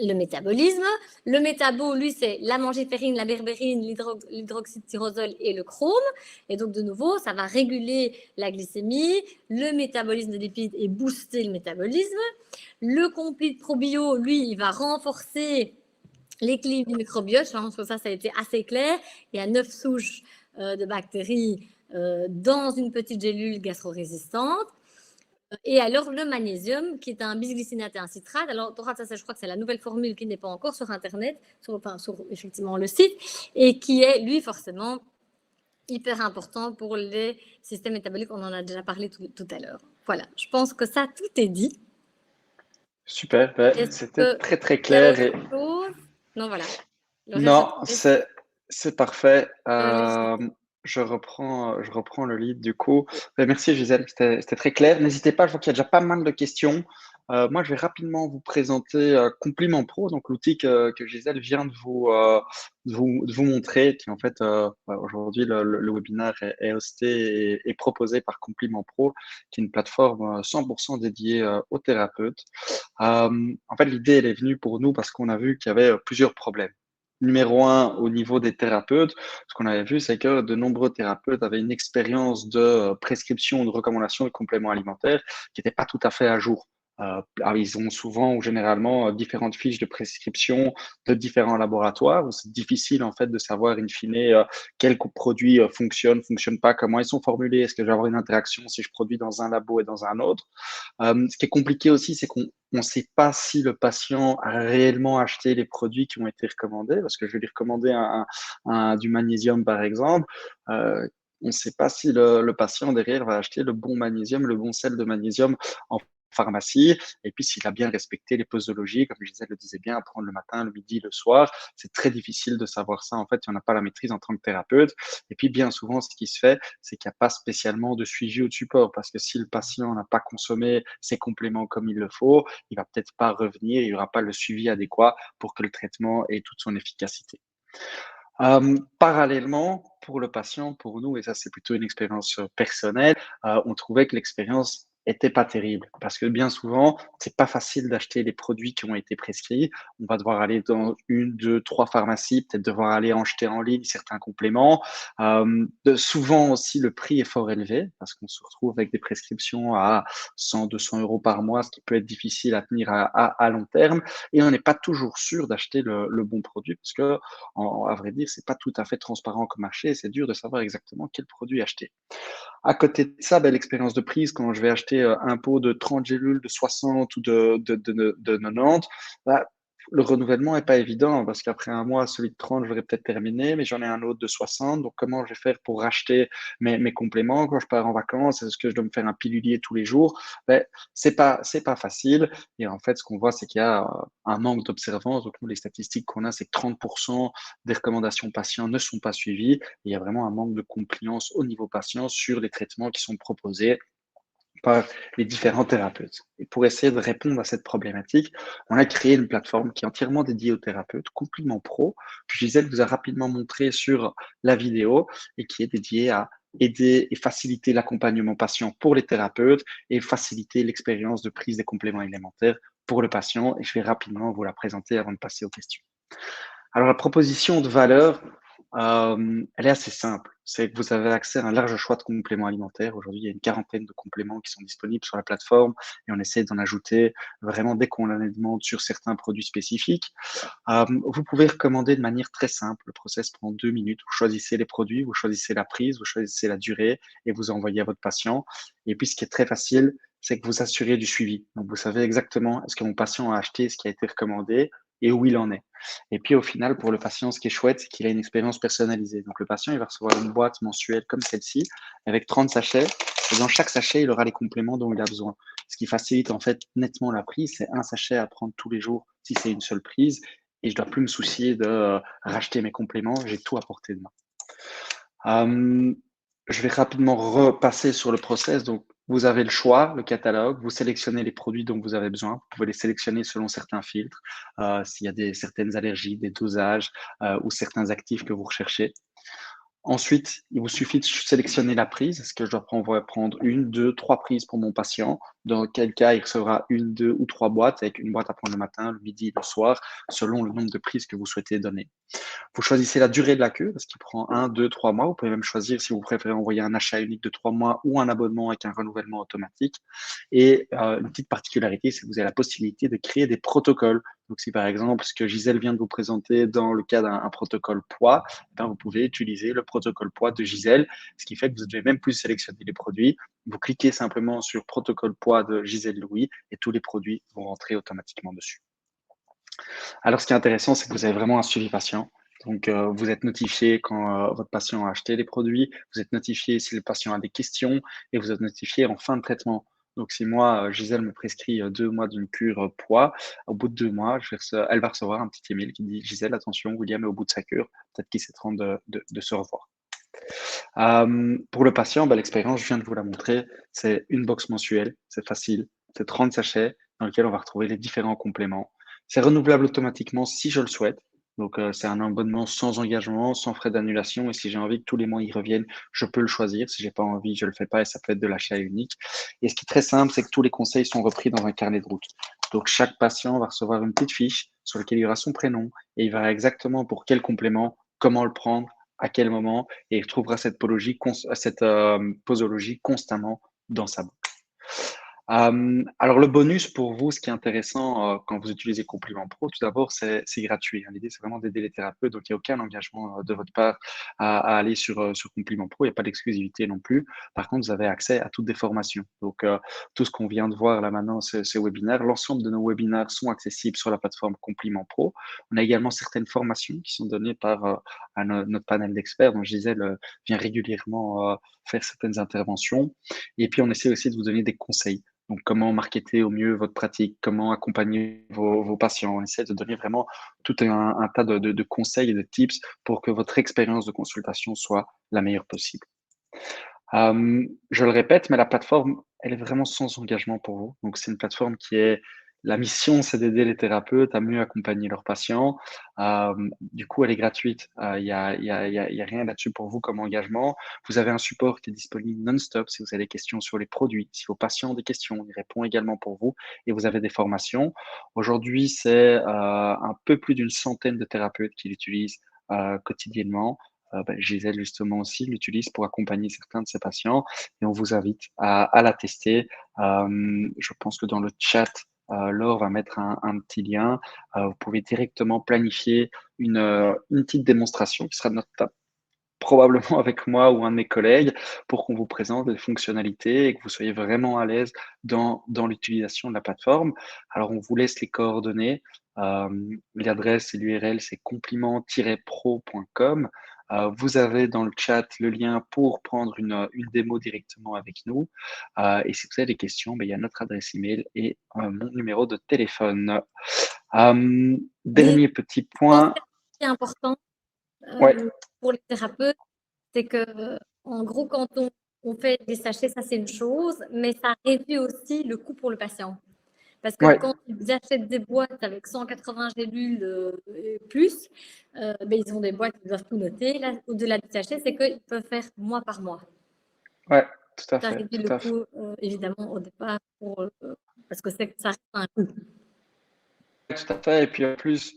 le métabolisme. Le métabo, lui, c'est la mangiférine, la berbérine, l'hydroxytyrosol et le chrome. Et donc, de nouveau, ça va réguler la glycémie, le métabolisme des lipides et booster le métabolisme. Le Complete Probio, lui, il va renforcer l'équilibre du microbiote. Je pense que ça a été assez clair. Il y a 9 souches de bactéries dans une petite gélule gastro-résistante. Et alors, le magnésium, qui est un bisglycinate et un citrate. Alors, ça, je crois que c'est la nouvelle formule qui n'est pas encore sur Internet, sur effectivement le site, et qui est, lui, forcément, hyper important pour les systèmes métaboliques. On en a déjà parlé tout à l'heure. Voilà, je pense que ça, tout est dit. Super, c'était très très clair. Et... Non, voilà. Non, c'est parfait. Je reprends le lead du coup. Merci Gisèle, c'était très clair. N'hésitez pas, je vois qu'il y a déjà pas mal de questions. Moi, je vais rapidement vous présenter Compliment Pro, donc l'outil que Gisèle vient de vous montrer, qui en fait, aujourd'hui, le webinaire est hosté et proposé par Compliment Pro, qui est une plateforme 100% dédiée aux thérapeutes. En fait, l'idée, elle est venue pour nous parce qu'on a vu qu'il y avait plusieurs problèmes. Numéro un, au niveau des thérapeutes, ce qu'on avait vu, c'est que de nombreux thérapeutes avaient une expérience de prescription ou de recommandation de compléments alimentaires qui n'était pas tout à fait à jour. Ils ont souvent ou généralement différentes fiches de prescription de différents laboratoires où c'est difficile en fait de savoir in fine quel produit fonctionne pas, comment ils sont formulés, est-ce que je vais avoir une interaction si je produis dans un labo et dans un autre. Ce qui est compliqué aussi, c'est qu'on ne sait pas si le patient a réellement acheté les produits qui ont été recommandés, parce que je vais lui recommander du magnésium par exemple. On ne sait pas si le patient derrière va acheter le bon magnésium, le bon sel de magnésium en pharmacie, et puis s'il a bien respecté les posologies, comme je disais, le disait bien, à prendre le matin, le midi, le soir. C'est très difficile de savoir ça. En fait, on n'a pas la maîtrise en tant que thérapeute. Et puis, bien souvent, ce qui se fait, c'est qu'il n'y a pas spécialement de suivi ou de support, parce que si le patient n'a pas consommé ses compléments comme il le faut, il va peut-être pas revenir, il n'y aura pas le suivi adéquat pour que le traitement ait toute son efficacité. Parallèlement, pour le patient, pour nous, et ça c'est plutôt une expérience personnelle, on trouvait que l'expérience était pas terrible parce que bien souvent, c'est pas facile d'acheter les produits qui ont été prescrits. On va devoir aller dans une, 2, 3 pharmacies, peut-être devoir aller en acheter en ligne certains compléments. Souvent aussi, le prix est fort élevé parce qu'on se retrouve avec des prescriptions à 100-200 € par mois, ce qui peut être difficile à tenir à long terme, et on n'est pas toujours sûr d'acheter le bon produit parce que à vrai dire, c'est pas tout à fait transparent comme marché et c'est dur de savoir exactement quel produit acheter. À côté de ça, l'expérience de prise, quand je vais acheter un pot de 30 gélules, de 60 ou de 90, bah, le renouvellement est pas évident parce qu'après un mois, celui de 30, je l'aurais peut-être terminé, mais j'en ai un autre de 60. Donc, comment je vais faire pour racheter mes compléments quand je pars en vacances? Est-ce que je dois me faire un pilulier tous les jours? C'est pas facile. Et en fait, ce qu'on voit, c'est qu'il y a un manque d'observance. Donc, nous, les statistiques qu'on a, c'est que 30% des recommandations patients ne sont pas suivies. Et il y a vraiment un manque de compliance au niveau patient sur les traitements qui sont proposés par les différents thérapeutes. Et pour essayer de répondre à cette problématique, on a créé une plateforme qui est entièrement dédiée aux thérapeutes, complètement pro, que Gisèle vous a rapidement montré sur la vidéo et qui est dédiée à aider et faciliter l'accompagnement patient pour les thérapeutes et faciliter l'expérience de prise des compléments alimentaires pour le patient. Et je vais rapidement vous la présenter avant de passer aux questions. Alors, la proposition de valeur, elle est assez simple. C'est que vous avez accès à un large choix de compléments alimentaires. Aujourd'hui, il y a une quarantaine de compléments qui sont disponibles sur la plateforme et on essaie d'en ajouter vraiment dès qu'on en a demande sur certains produits spécifiques. Vous pouvez recommander de manière très simple. Le process prend 2 minutes. Vous choisissez les produits, vous choisissez la prise, vous choisissez la durée et vous envoyez à votre patient. Et puis, ce qui est très facile, c'est que vous assurez du suivi. Donc, vous savez exactement est-ce que mon patient a acheté ce qui a été recommandé et où il en est. Et puis, au final, pour le patient, ce qui est chouette, c'est qu'il a une expérience personnalisée. Donc, le patient, il va recevoir une boîte mensuelle comme celle-ci, avec 30 sachets. Et dans chaque sachet, il aura les compléments dont il a besoin. Ce qui facilite en fait nettement la prise. C'est un sachet à prendre tous les jours si c'est une seule prise. Et je dois plus me soucier de racheter mes compléments. J'ai tout à portée de main. Je vais rapidement repasser sur le process. Donc, vous avez le choix, le catalogue, vous sélectionnez les produits dont vous avez besoin. Vous pouvez les sélectionner selon certains filtres, s'il y a certaines allergies, des dosages ou certains actifs que vous recherchez. Ensuite, il vous suffit de sélectionner la prise. Est-ce que je dois prendre une, deux, trois prises pour mon patient? Dans quel cas, il recevra une, deux ou trois boîtes, avec une boîte à prendre le matin, le midi, le soir, selon le nombre de prises que vous souhaitez donner. Vous choisissez la durée de la queue, parce qu'il prend 1, 2, 3 mois. Vous pouvez même choisir si vous préférez envoyer un achat unique de 3 mois ou un abonnement avec un renouvellement automatique. Et une petite particularité, c'est que vous avez la possibilité de créer des protocoles. Donc, si par exemple, ce que Gisèle vient de vous présenter dans le cas d'un protocole poids, vous pouvez utiliser le protocole poids de Gisèle, ce qui fait que vous ne devez même plus sélectionner les produits. Vous cliquez simplement sur protocole poids de Gisèle Louis et tous les produits vont rentrer automatiquement dessus. Alors, ce qui est intéressant, c'est que vous avez vraiment un suivi patient. Donc, vous êtes notifié quand votre patient a acheté les produits, vous êtes notifié si le patient a des questions et vous êtes notifié en fin de traitement. Donc, si moi, Gisèle me prescrit 2 mois d'une cure poids, au bout de 2 mois, elle va recevoir un petit email qui dit Gisèle, attention, William est au bout de sa cure, peut-être qu'il s'est temps de se revoir. Pour le patient, l'expérience, je viens de vous la montrer, c'est une box mensuelle, c'est facile, c'est 30 sachets dans lesquels on va retrouver les différents compléments. C'est renouvelable automatiquement si je le souhaite. Donc, c'est un abonnement sans engagement, sans frais d'annulation. Et si j'ai envie que tous les mois ils reviennent, je peux le choisir. Si j'ai pas envie, je le fais pas et ça peut être de l'achat unique. Et ce qui est très simple, c'est que tous les conseils sont repris dans un carnet de route. Donc, chaque patient va recevoir une petite fiche sur laquelle il y aura son prénom et il verra exactement pour quel complément, comment le prendre, à quel moment, et il trouvera cette posologie constamment dans sa boucle. Alors le bonus pour vous, ce qui est intéressant quand vous utilisez Compliment Pro, tout d'abord, c'est gratuit, hein. L'idée, c'est vraiment d'aider les thérapeutes, donc il n'y a aucun engagement de votre part à aller sur Compliment Pro. Il n'y a pas d'exclusivité non plus. Par contre, vous avez accès à toutes des formations. Donc tout ce qu'on vient de voir là maintenant, ces webinaires, l'ensemble de nos webinaires sont accessibles sur la plateforme Compliment Pro. On a également certaines formations qui sont données par notre panel d'experts, dont Gisèle vient régulièrement faire certaines interventions. Et puis, on essaie aussi de vous donner des conseils. Donc, comment marketer au mieux votre pratique, comment accompagner vos patients. On essaie de donner vraiment tout un tas de conseils et de tips pour que votre expérience de consultation soit la meilleure possible. Je le répète, mais la plateforme, elle est vraiment sans engagement pour vous. Donc, c'est une plateforme qui est la mission, c'est d'aider les thérapeutes à mieux accompagner leurs patients. Du coup, elle est gratuite. Il y a rien là-dessus pour vous comme engagement. Vous avez un support qui est disponible non-stop si vous avez des questions sur les produits. Si vos patients ont des questions, il répond également pour vous et vous avez des formations. Aujourd'hui, c'est un peu plus d'une centaine de thérapeutes qui l'utilisent quotidiennement. Gisèle, justement, aussi l'utilise pour accompagner certains de ses patients et on vous invite à la tester. Je pense que dans le chat, Laure va mettre un petit lien. Vous pouvez directement planifier une petite démonstration qui sera probablement avec moi ou un de mes collègues pour qu'on vous présente les fonctionnalités et que vous soyez vraiment à l'aise dans l'utilisation de la plateforme. Alors, on vous laisse les coordonnées. L'adresse et l'URL, c'est compliment-pro.com. Vous avez dans le chat le lien pour prendre une démo directement avec nous. Et si vous avez des questions, il y a notre adresse email et mon numéro de téléphone. Des Dernier petit conseils point. importants Ouais, pour les thérapeutes, c'est que, en gros, quand on fait des sachets, ça c'est une chose, mais ça réduit aussi le coût pour le patient. Parce que ouais. quand ils achètent des boîtes avec 180 gélules et plus, ils ont des boîtes, ils doivent tout noter. Là, au-delà du sachet, c'est qu'ils peuvent faire mois par mois. Ouais, tout à Ça fait, réduit le tout à fait. coût, évidemment, au départ, parce que ça reste un coût. Tout à fait. Et puis en plus,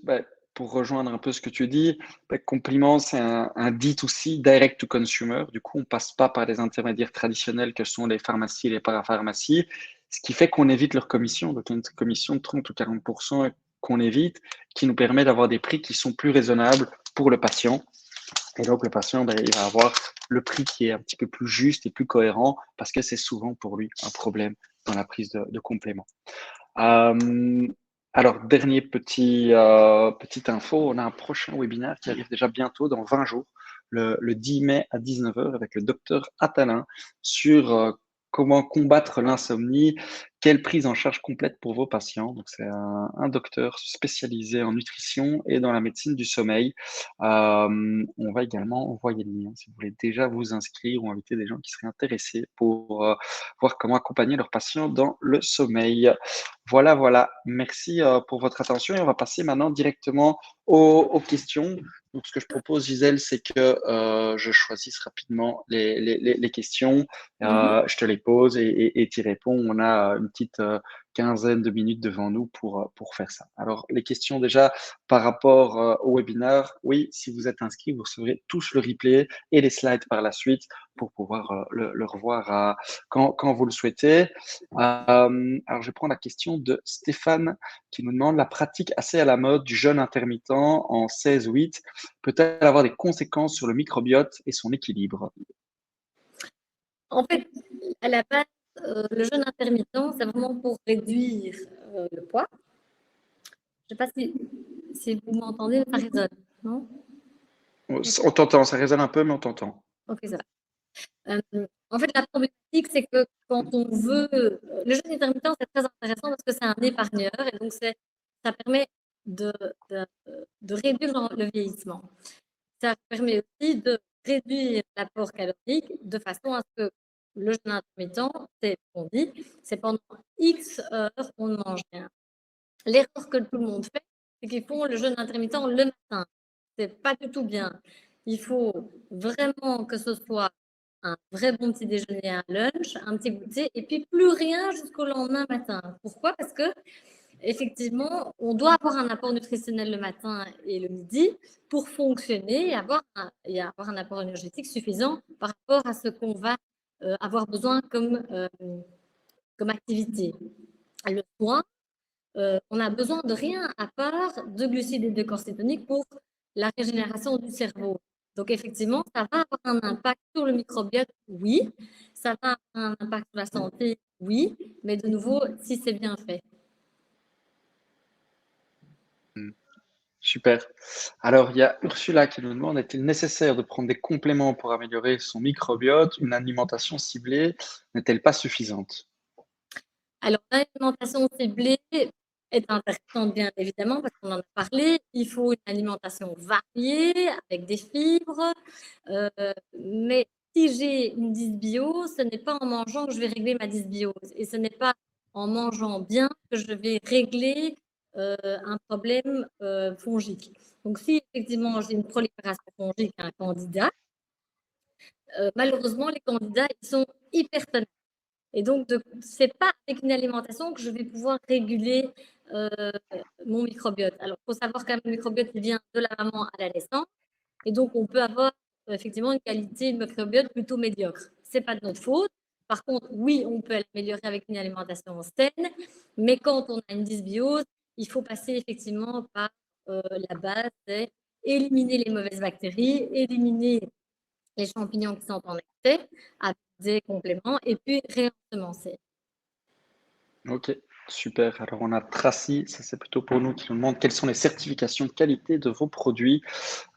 pour rejoindre un peu ce que tu dis, Compliment, c'est un D2C, direct to consumer. Du coup, on passe pas par les intermédiaires traditionnels que sont les pharmacies et les parapharmacies, ce qui fait qu'on évite leur commission. Donc, une commission de 30 ou 40% qu'on évite, qui nous permet d'avoir des prix qui sont plus raisonnables pour le patient. Et donc, le patient, il va avoir le prix qui est un petit peu plus juste et plus cohérent parce que c'est souvent pour lui un problème dans la prise de complément. Euh, alors, petite info, on a un prochain webinaire qui arrive déjà bientôt, dans 20 jours, le 10 mai à 19 h avec le docteur Attalin sur comment combattre l'insomnie, quelle prise en charge complète pour vos patients. Donc, c'est un docteur spécialisé en nutrition et dans la médecine du sommeil. On va également envoyer le lien si vous voulez déjà vous inscrire ou inviter des gens qui seraient intéressés pour voir comment accompagner leurs patients dans le sommeil. Voilà, voilà. Merci pour votre attention et on va passer maintenant directement aux questions. Donc, ce que je propose, Gisèle, c'est que je choisisse rapidement les questions. Je te les pose et tu y réponds. On a une petite quinzaine de minutes devant nous pour faire ça. Alors, les questions déjà par rapport au webinaire. Oui, si vous êtes inscrit, vous recevrez tous le replay et les slides par la suite pour pouvoir le revoir quand vous le souhaitez. Alors, je vais prendre la question de Stéphane qui nous demande la pratique assez à la mode du jeûne intermittent en 16-8 peut-elle avoir des conséquences sur le microbiote et son équilibre? En fait, à la base, le jeûne intermittent, c'est vraiment pour réduire le poids. Je ne sais pas si vous m'entendez, ça résonne, non? On t'entend, ça résonne un peu, mais on t'entend. Ok, ça va. En fait, la problématique, c'est que quand on veut. Le jeûne intermittent, c'est très intéressant parce que c'est un épargneur et donc ça permet de, de, de réduire le vieillissement. Ça permet aussi de réduire l'apport calorique de façon à ce que le jeûne intermittent, c'est ce qu'on dit, c'est pendant X heures, on ne mange rien. L'erreur que tout le monde fait, c'est qu'ils font le jeûne intermittent le matin. C'est pas du tout bien. Il faut vraiment que ce soit un vrai bon petit déjeuner, un lunch, un petit goûter, et puis plus rien jusqu'au lendemain matin. Pourquoi? Parce que effectivement, on doit avoir un apport nutritionnel le matin et le midi pour fonctionner et avoir un apport énergétique suffisant par rapport à ce qu'on va avoir besoin comme activité. Le soir, on n'a besoin de rien à part de glucides et de corps cétoniques pour la régénération du cerveau. Donc, effectivement, ça va avoir un impact sur le microbiote, oui. Ça va avoir un impact sur la santé, oui. Mais de nouveau, si c'est bien fait. Super. Alors, il y a Ursula qui nous demande, est-il nécessaire de prendre des compléments pour améliorer son microbiote? Une alimentation ciblée n'est-elle pas suffisante? Alors, l'alimentation ciblée est intéressante, bien évidemment, parce qu'on en a parlé. Il faut une alimentation variée, avec des fibres. Mais si j'ai une dysbiose, ce n'est pas en mangeant que je vais régler ma dysbiose. Et ce n'est pas en mangeant bien que je vais régler un problème fongique. Donc, si effectivement j'ai une prolifération fongique à un candidat, malheureusement, les candidats, ils sont hypertonaires. Et donc, ce n'est pas avec une alimentation que je vais pouvoir réguler mon microbiote. Alors, il faut savoir que le microbiote il vient de la maman à la naissance. Et donc, on peut avoir effectivement une qualité de microbiote plutôt médiocre. Ce n'est pas de notre faute. Par contre, oui, on peut l'améliorer avec une alimentation saine. Mais quand on a une dysbiose, il faut passer effectivement par la base, c'est éliminer les mauvaises bactéries, éliminer les champignons qui sont en excès avec des compléments et puis réensemencer. Ok, super. Alors, on a Tracy, ça c'est plutôt pour nous, qui nous demande quelles sont les certifications de qualité de vos produits.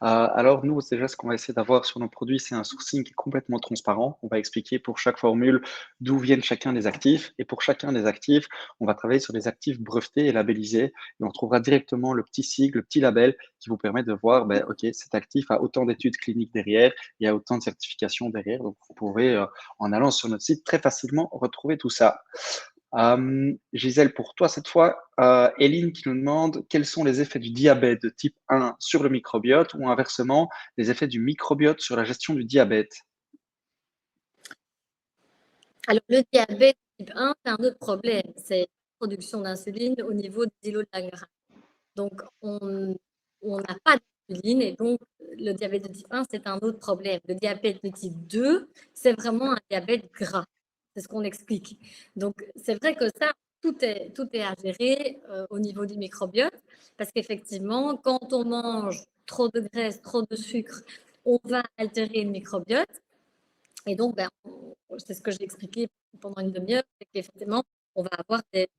Alors, nous, déjà, ce qu'on va essayer d'avoir sur nos produits, c'est un sourcing qui est complètement transparent. On va expliquer pour chaque formule d'où viennent chacun des actifs. Et pour chacun des actifs, on va travailler sur des actifs brevetés et labellisés. Et on trouvera directement le petit sigle, le petit label qui vous permet de voir, ben, OK, cet actif a autant d'études cliniques derrière, il y a autant de certifications derrière. Donc, vous pouvez, en allant sur notre site, très facilement retrouver tout ça. Gisèle, pour toi cette fois, Eline qui nous demande quels sont les effets du diabète de type 1 sur le microbiote ou inversement, les effets du microbiote sur la gestion du diabète? Alors, le diabète type 1, c'est un autre problème. C'est la production d'insuline au niveau des îlots de Langerhans. Donc, on n'a pas d'insuline et donc le diabète de type 1, c'est un autre problème. Le diabète de type 2, c'est vraiment un diabète gras. C'est ce qu'on explique. Donc, c'est vrai que ça, tout est à gérer au niveau du microbiote parce qu'effectivement, quand on mange trop de graisse, trop de sucre, on va altérer le microbiote. Et donc, c'est ce que j'ai expliqué pendant une demi-heure, c'est qu'effectivement, on va avoir des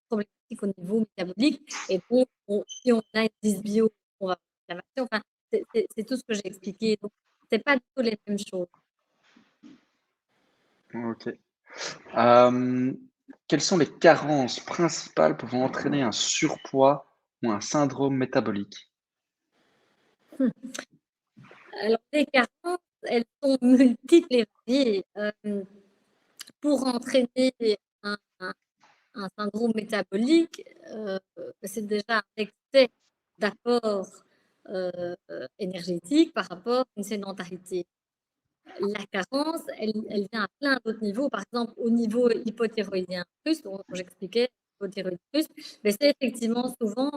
problématiques au niveau métabolique. Et donc, si on a une dysbio, on va avoir une inflammation. Enfin, c'est tout ce que j'ai expliqué. Donc, ce n'est pas du tout les mêmes choses. OK. Quelles sont les carences principales pouvant entraîner un surpoids ou un syndrome métabolique? Alors, les carences, elles sont multiples et variées. Pour entraîner un, un syndrome métabolique, c'est déjà un excès d'apport énergétique par rapport à une sédentarité. La carence, elle vient à plein d'autres niveaux. Par exemple, au niveau hypothyroïdien plus, dont j'expliquais, hypothyroïdien plus, mais c'est effectivement souvent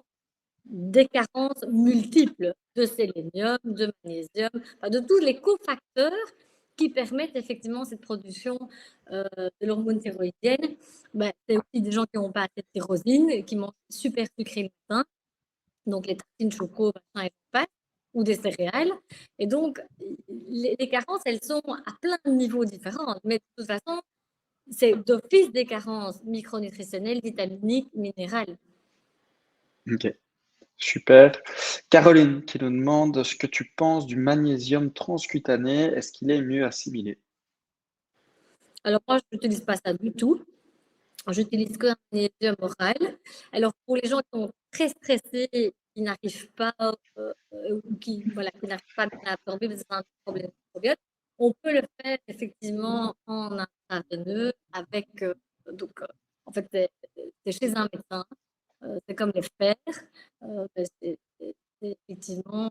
des carences multiples de sélénium, de magnésium, enfin, de tous les cofacteurs qui permettent effectivement cette production de l'hormone thyroïdienne. Ben, c'est aussi des gens qui n'ont pas assez de tyrosine, qui mangent super sucré le matin, donc les tartines choco, machin et pas, ou des céréales. Et donc, les carences, elles sont à plein de niveaux différents. Mais de toute façon, c'est d'office des carences micronutritionnelles, vitaminiques, minérales. OK, super. Caroline qui nous demande ce que tu penses du magnésium transcutané. Est-ce qu'il est mieux assimilé? Alors moi, je n'utilise pas ça du tout. J'utilise que un magnésium oral. Alors pour les gens qui sont très stressés, qui n'arrivent pas, ou qui voilà, qui n'arrivent pas à absorber parce que c'est un problème de microbiote, on peut le faire effectivement en intraveineux avec donc en fait c'est chez un médecin, c'est comme les fer, c'est effectivement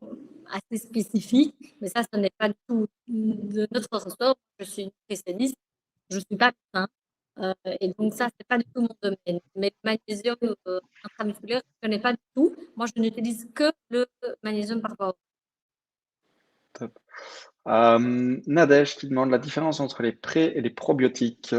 assez spécifique, mais ça, ce n'est pas du tout de notre ressort. Je suis nutritionniste, je ne suis pas médecin. Et donc ça, c'est pas du tout mon domaine. Mais le magnésium intramusculaire, je ne connais pas du tout. Moi, je n'utilise que le magnésium par rapport. Top. Nadège qui demande la différence entre les pré et les probiotiques.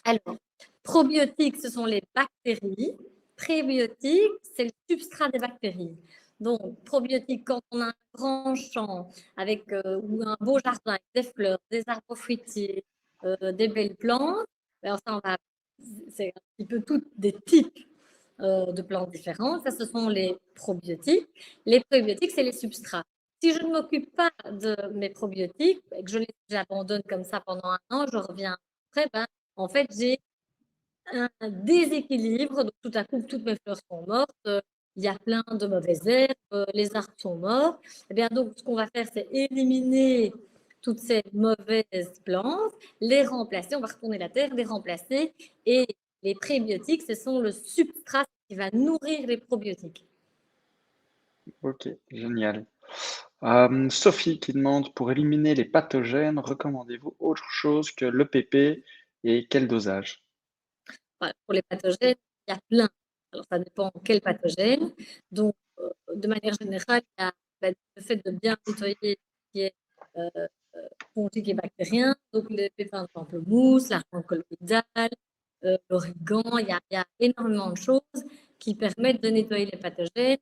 Alors, Probiotiques, ce sont les bactéries. Prébiotiques, c'est le substrat des bactéries. Donc, probiotiques, quand on a un grand champ avec, ou un beau jardin avec des fleurs, des arbres fruitiers, des belles plantes, alors ça, c'est un petit peu tous des types de plantes différentes. Ça, ce sont les probiotiques. Les prébiotiques, c'est les substrats. Si je ne m'occupe pas de mes probiotiques et que je les abandonne comme ça pendant un an, je reviens après, ben, en fait, j'ai un déséquilibre. Donc, tout à coup, toutes mes fleurs sont mortes. Il y a plein de mauvaises herbes. Les arbres sont morts. Eh bien, donc, ce qu'on va faire, c'est éliminer toutes ces mauvaises plantes, les remplacer. On va retourner la terre, les remplacer. Et les prébiotiques, ce sont le substrat qui va nourrir les probiotiques. Ok, génial. Sophie qui demande, pour éliminer les pathogènes, recommandez-vous autre chose que l'EPP et quel dosage? Voilà, pour les pathogènes, il y a plein. Alors, ça dépend quel pathogène. Donc, de manière générale, il y a le fait de bien nettoyer ce qui est fongique et bactérien, donc les pépins de pamplemousse, l'argan colloïdal, l'origan, il y a énormément de choses qui permettent de nettoyer les pathogènes.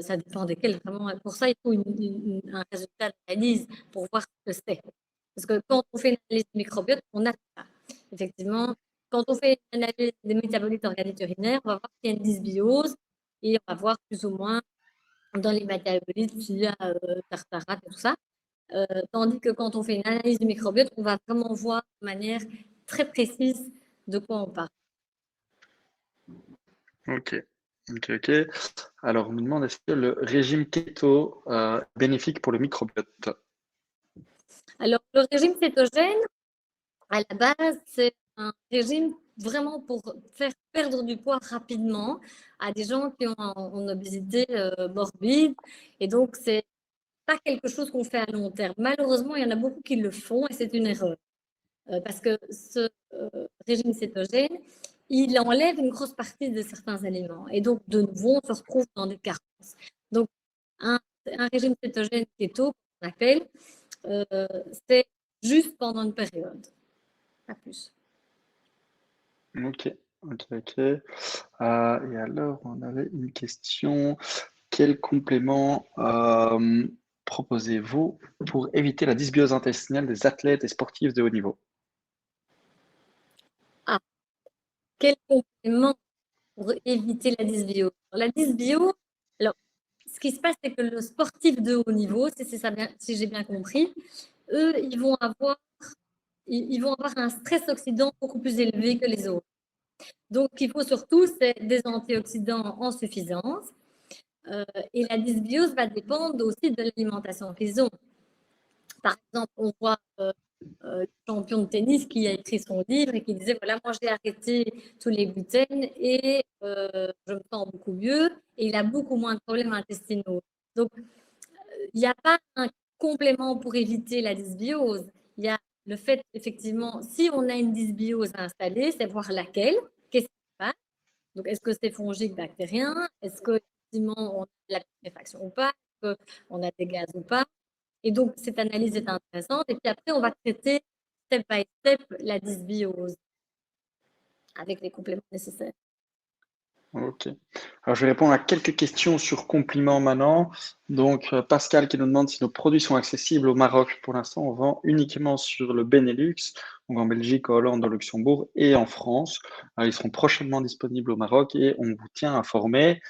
Ça dépend desquels, vraiment. Pour ça, il faut un résultat d'analyse pour voir ce que c'est. Parce que quand on fait une analyse du microbiote, on a ça. Effectivement, quand on fait une analyse des métabolites organiques urinaires, on va voir qu'il y a une dysbiose et on va voir plus ou moins dans les métabolites s'il y a tartarate et tout ça. Tandis que quand on fait une analyse du microbiote, on va vraiment voir de manière très précise de quoi on parle. Ok, ok. Alors, on me demande est-ce que le régime keto est bénéfique pour le microbiote? Alors, le régime cétogène, à la base, c'est un régime vraiment pour faire perdre du poids rapidement à des gens qui ont une obésité morbide. Et donc, c'est pas quelque chose qu'on fait à long terme. Malheureusement, il y en a beaucoup qui le font et c'est une erreur. Parce que ce régime cétogène, il enlève une grosse partie de certains aliments. Et donc, de nouveau, on se retrouve dans des carences. Donc, un régime cétogène keto, qu'on appelle, c'est juste pendant une période, pas plus. Ok, ok. Et alors, on avait une question. Quel complément proposez-vous pour éviter la dysbiose intestinale des athlètes et sportifs de haut niveau? Ah, quel complément pour éviter la dysbiose? La dysbiose, alors, ce qui se passe, c'est que le sportif de haut niveau, c'est ça bien, si j'ai bien compris, eux, ils vont avoir un stress oxydant beaucoup plus élevé que les autres. Donc, ce qu'il faut surtout, c'est des antioxydants en suffisance. Et la dysbiose va dépendre aussi de l'alimentation qu'ils ont. Par exemple, on voit le champion de tennis qui a écrit son livre et qui disait, voilà, moi j'ai arrêté tous les gluten et je me sens beaucoup mieux et il a beaucoup moins de problèmes intestinaux. Donc, il n'y a pas un complément pour éviter la dysbiose. Il y a le fait, effectivement, si on a une dysbiose installée, c'est voir laquelle, qu'est-ce qui se passe. Donc, est-ce que c'est fongique, bactérien? Est-ce que, effectivement, on a de la putréfaction ou pas? Est-ce qu'on a des gaz ou pas? Et donc, cette analyse est intéressante. Et puis après, on va traiter step by step la dysbiose avec les compléments nécessaires. Ok. Alors, je vais répondre à quelques questions sur compliments maintenant. Donc, Pascal qui nous demande si nos produits sont accessibles au Maroc. Pour l'instant, on vend uniquement sur le Benelux, donc en Belgique, en Hollande, au Luxembourg et en France. Ils seront prochainement disponibles au Maroc et on vous tient informé.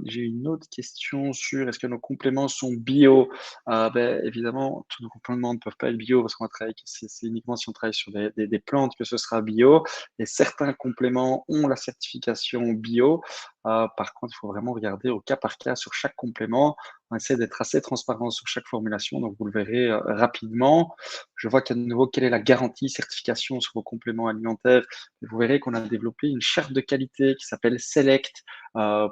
J'ai une autre question sur est-ce que nos compléments sont bio? Évidemment, tous nos compléments ne peuvent pas être bio parce qu'on va travailler, c'est uniquement si on travaille sur des plantes que ce sera bio. Et certains compléments ont la certification bio. Par contre, il faut vraiment regarder au cas par cas sur chaque complément. On essaie d'être assez transparent sur chaque formulation, donc vous le verrez rapidement. Je vois qu'à nouveau, quelle est la garantie certification sur vos compléments alimentaires? Et vous verrez qu'on a développé une charte de qualité qui s'appelle Select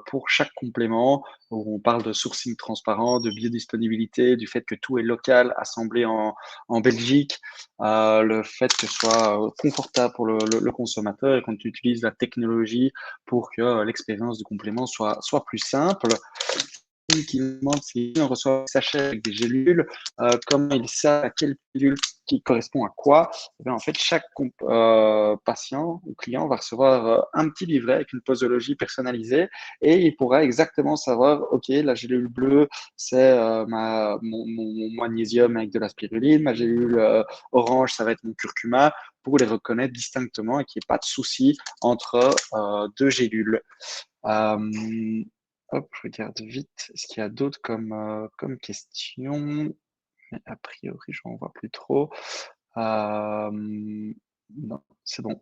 pour chaque complément, où on parle de sourcing transparent, de biodisponibilité, du fait que tout est local, assemblé en Belgique, le fait que ce soit confortable pour le consommateur et qu'on utilise la technologie pour que l'expérience du complément soit plus simple. qui nous demande si on reçoit un sachet avec des gélules, comment il sait à quelle pilule qui correspond à quoi. Eh bien, en fait, chaque patient ou client va recevoir un petit livret avec une posologie personnalisée et il pourra exactement savoir, OK, la gélule bleue, c'est mon magnésium avec de la spiruline, ma gélule orange, ça va être mon curcuma, pour les reconnaître distinctement et qu'il n'y ait pas de souci entre deux gélules. Hop, je regarde vite. Est-ce qu'il y a d'autres comme questions? Mais a priori, je n'en vois plus trop. Non, c'est bon.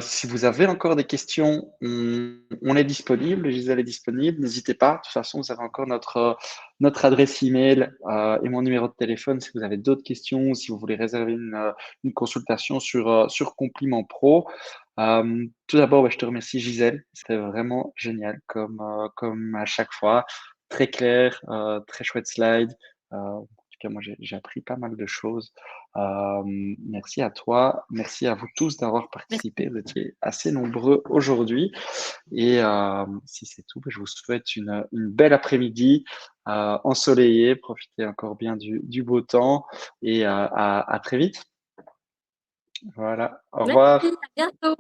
Si vous avez encore des questions, on est disponible. Gisèle est disponible. N'hésitez pas. De toute façon, vous avez encore notre adresse email et mon numéro de téléphone si vous avez d'autres questions, si vous voulez réserver une consultation sur Compliment Pro. Tout d'abord, ouais, je te remercie, Gisèle. C'était vraiment génial, comme à chaque fois. Très clair, très chouette slide. En tout cas, moi, j'ai appris pas mal de choses. Merci à toi, merci à vous tous d'avoir participé. Vous étiez assez nombreux aujourd'hui. Et si c'est tout, je vous souhaite une belle après-midi ensoleillée. Profitez encore bien du beau temps et à très vite. Voilà, au Merci, revoir. à bientôt.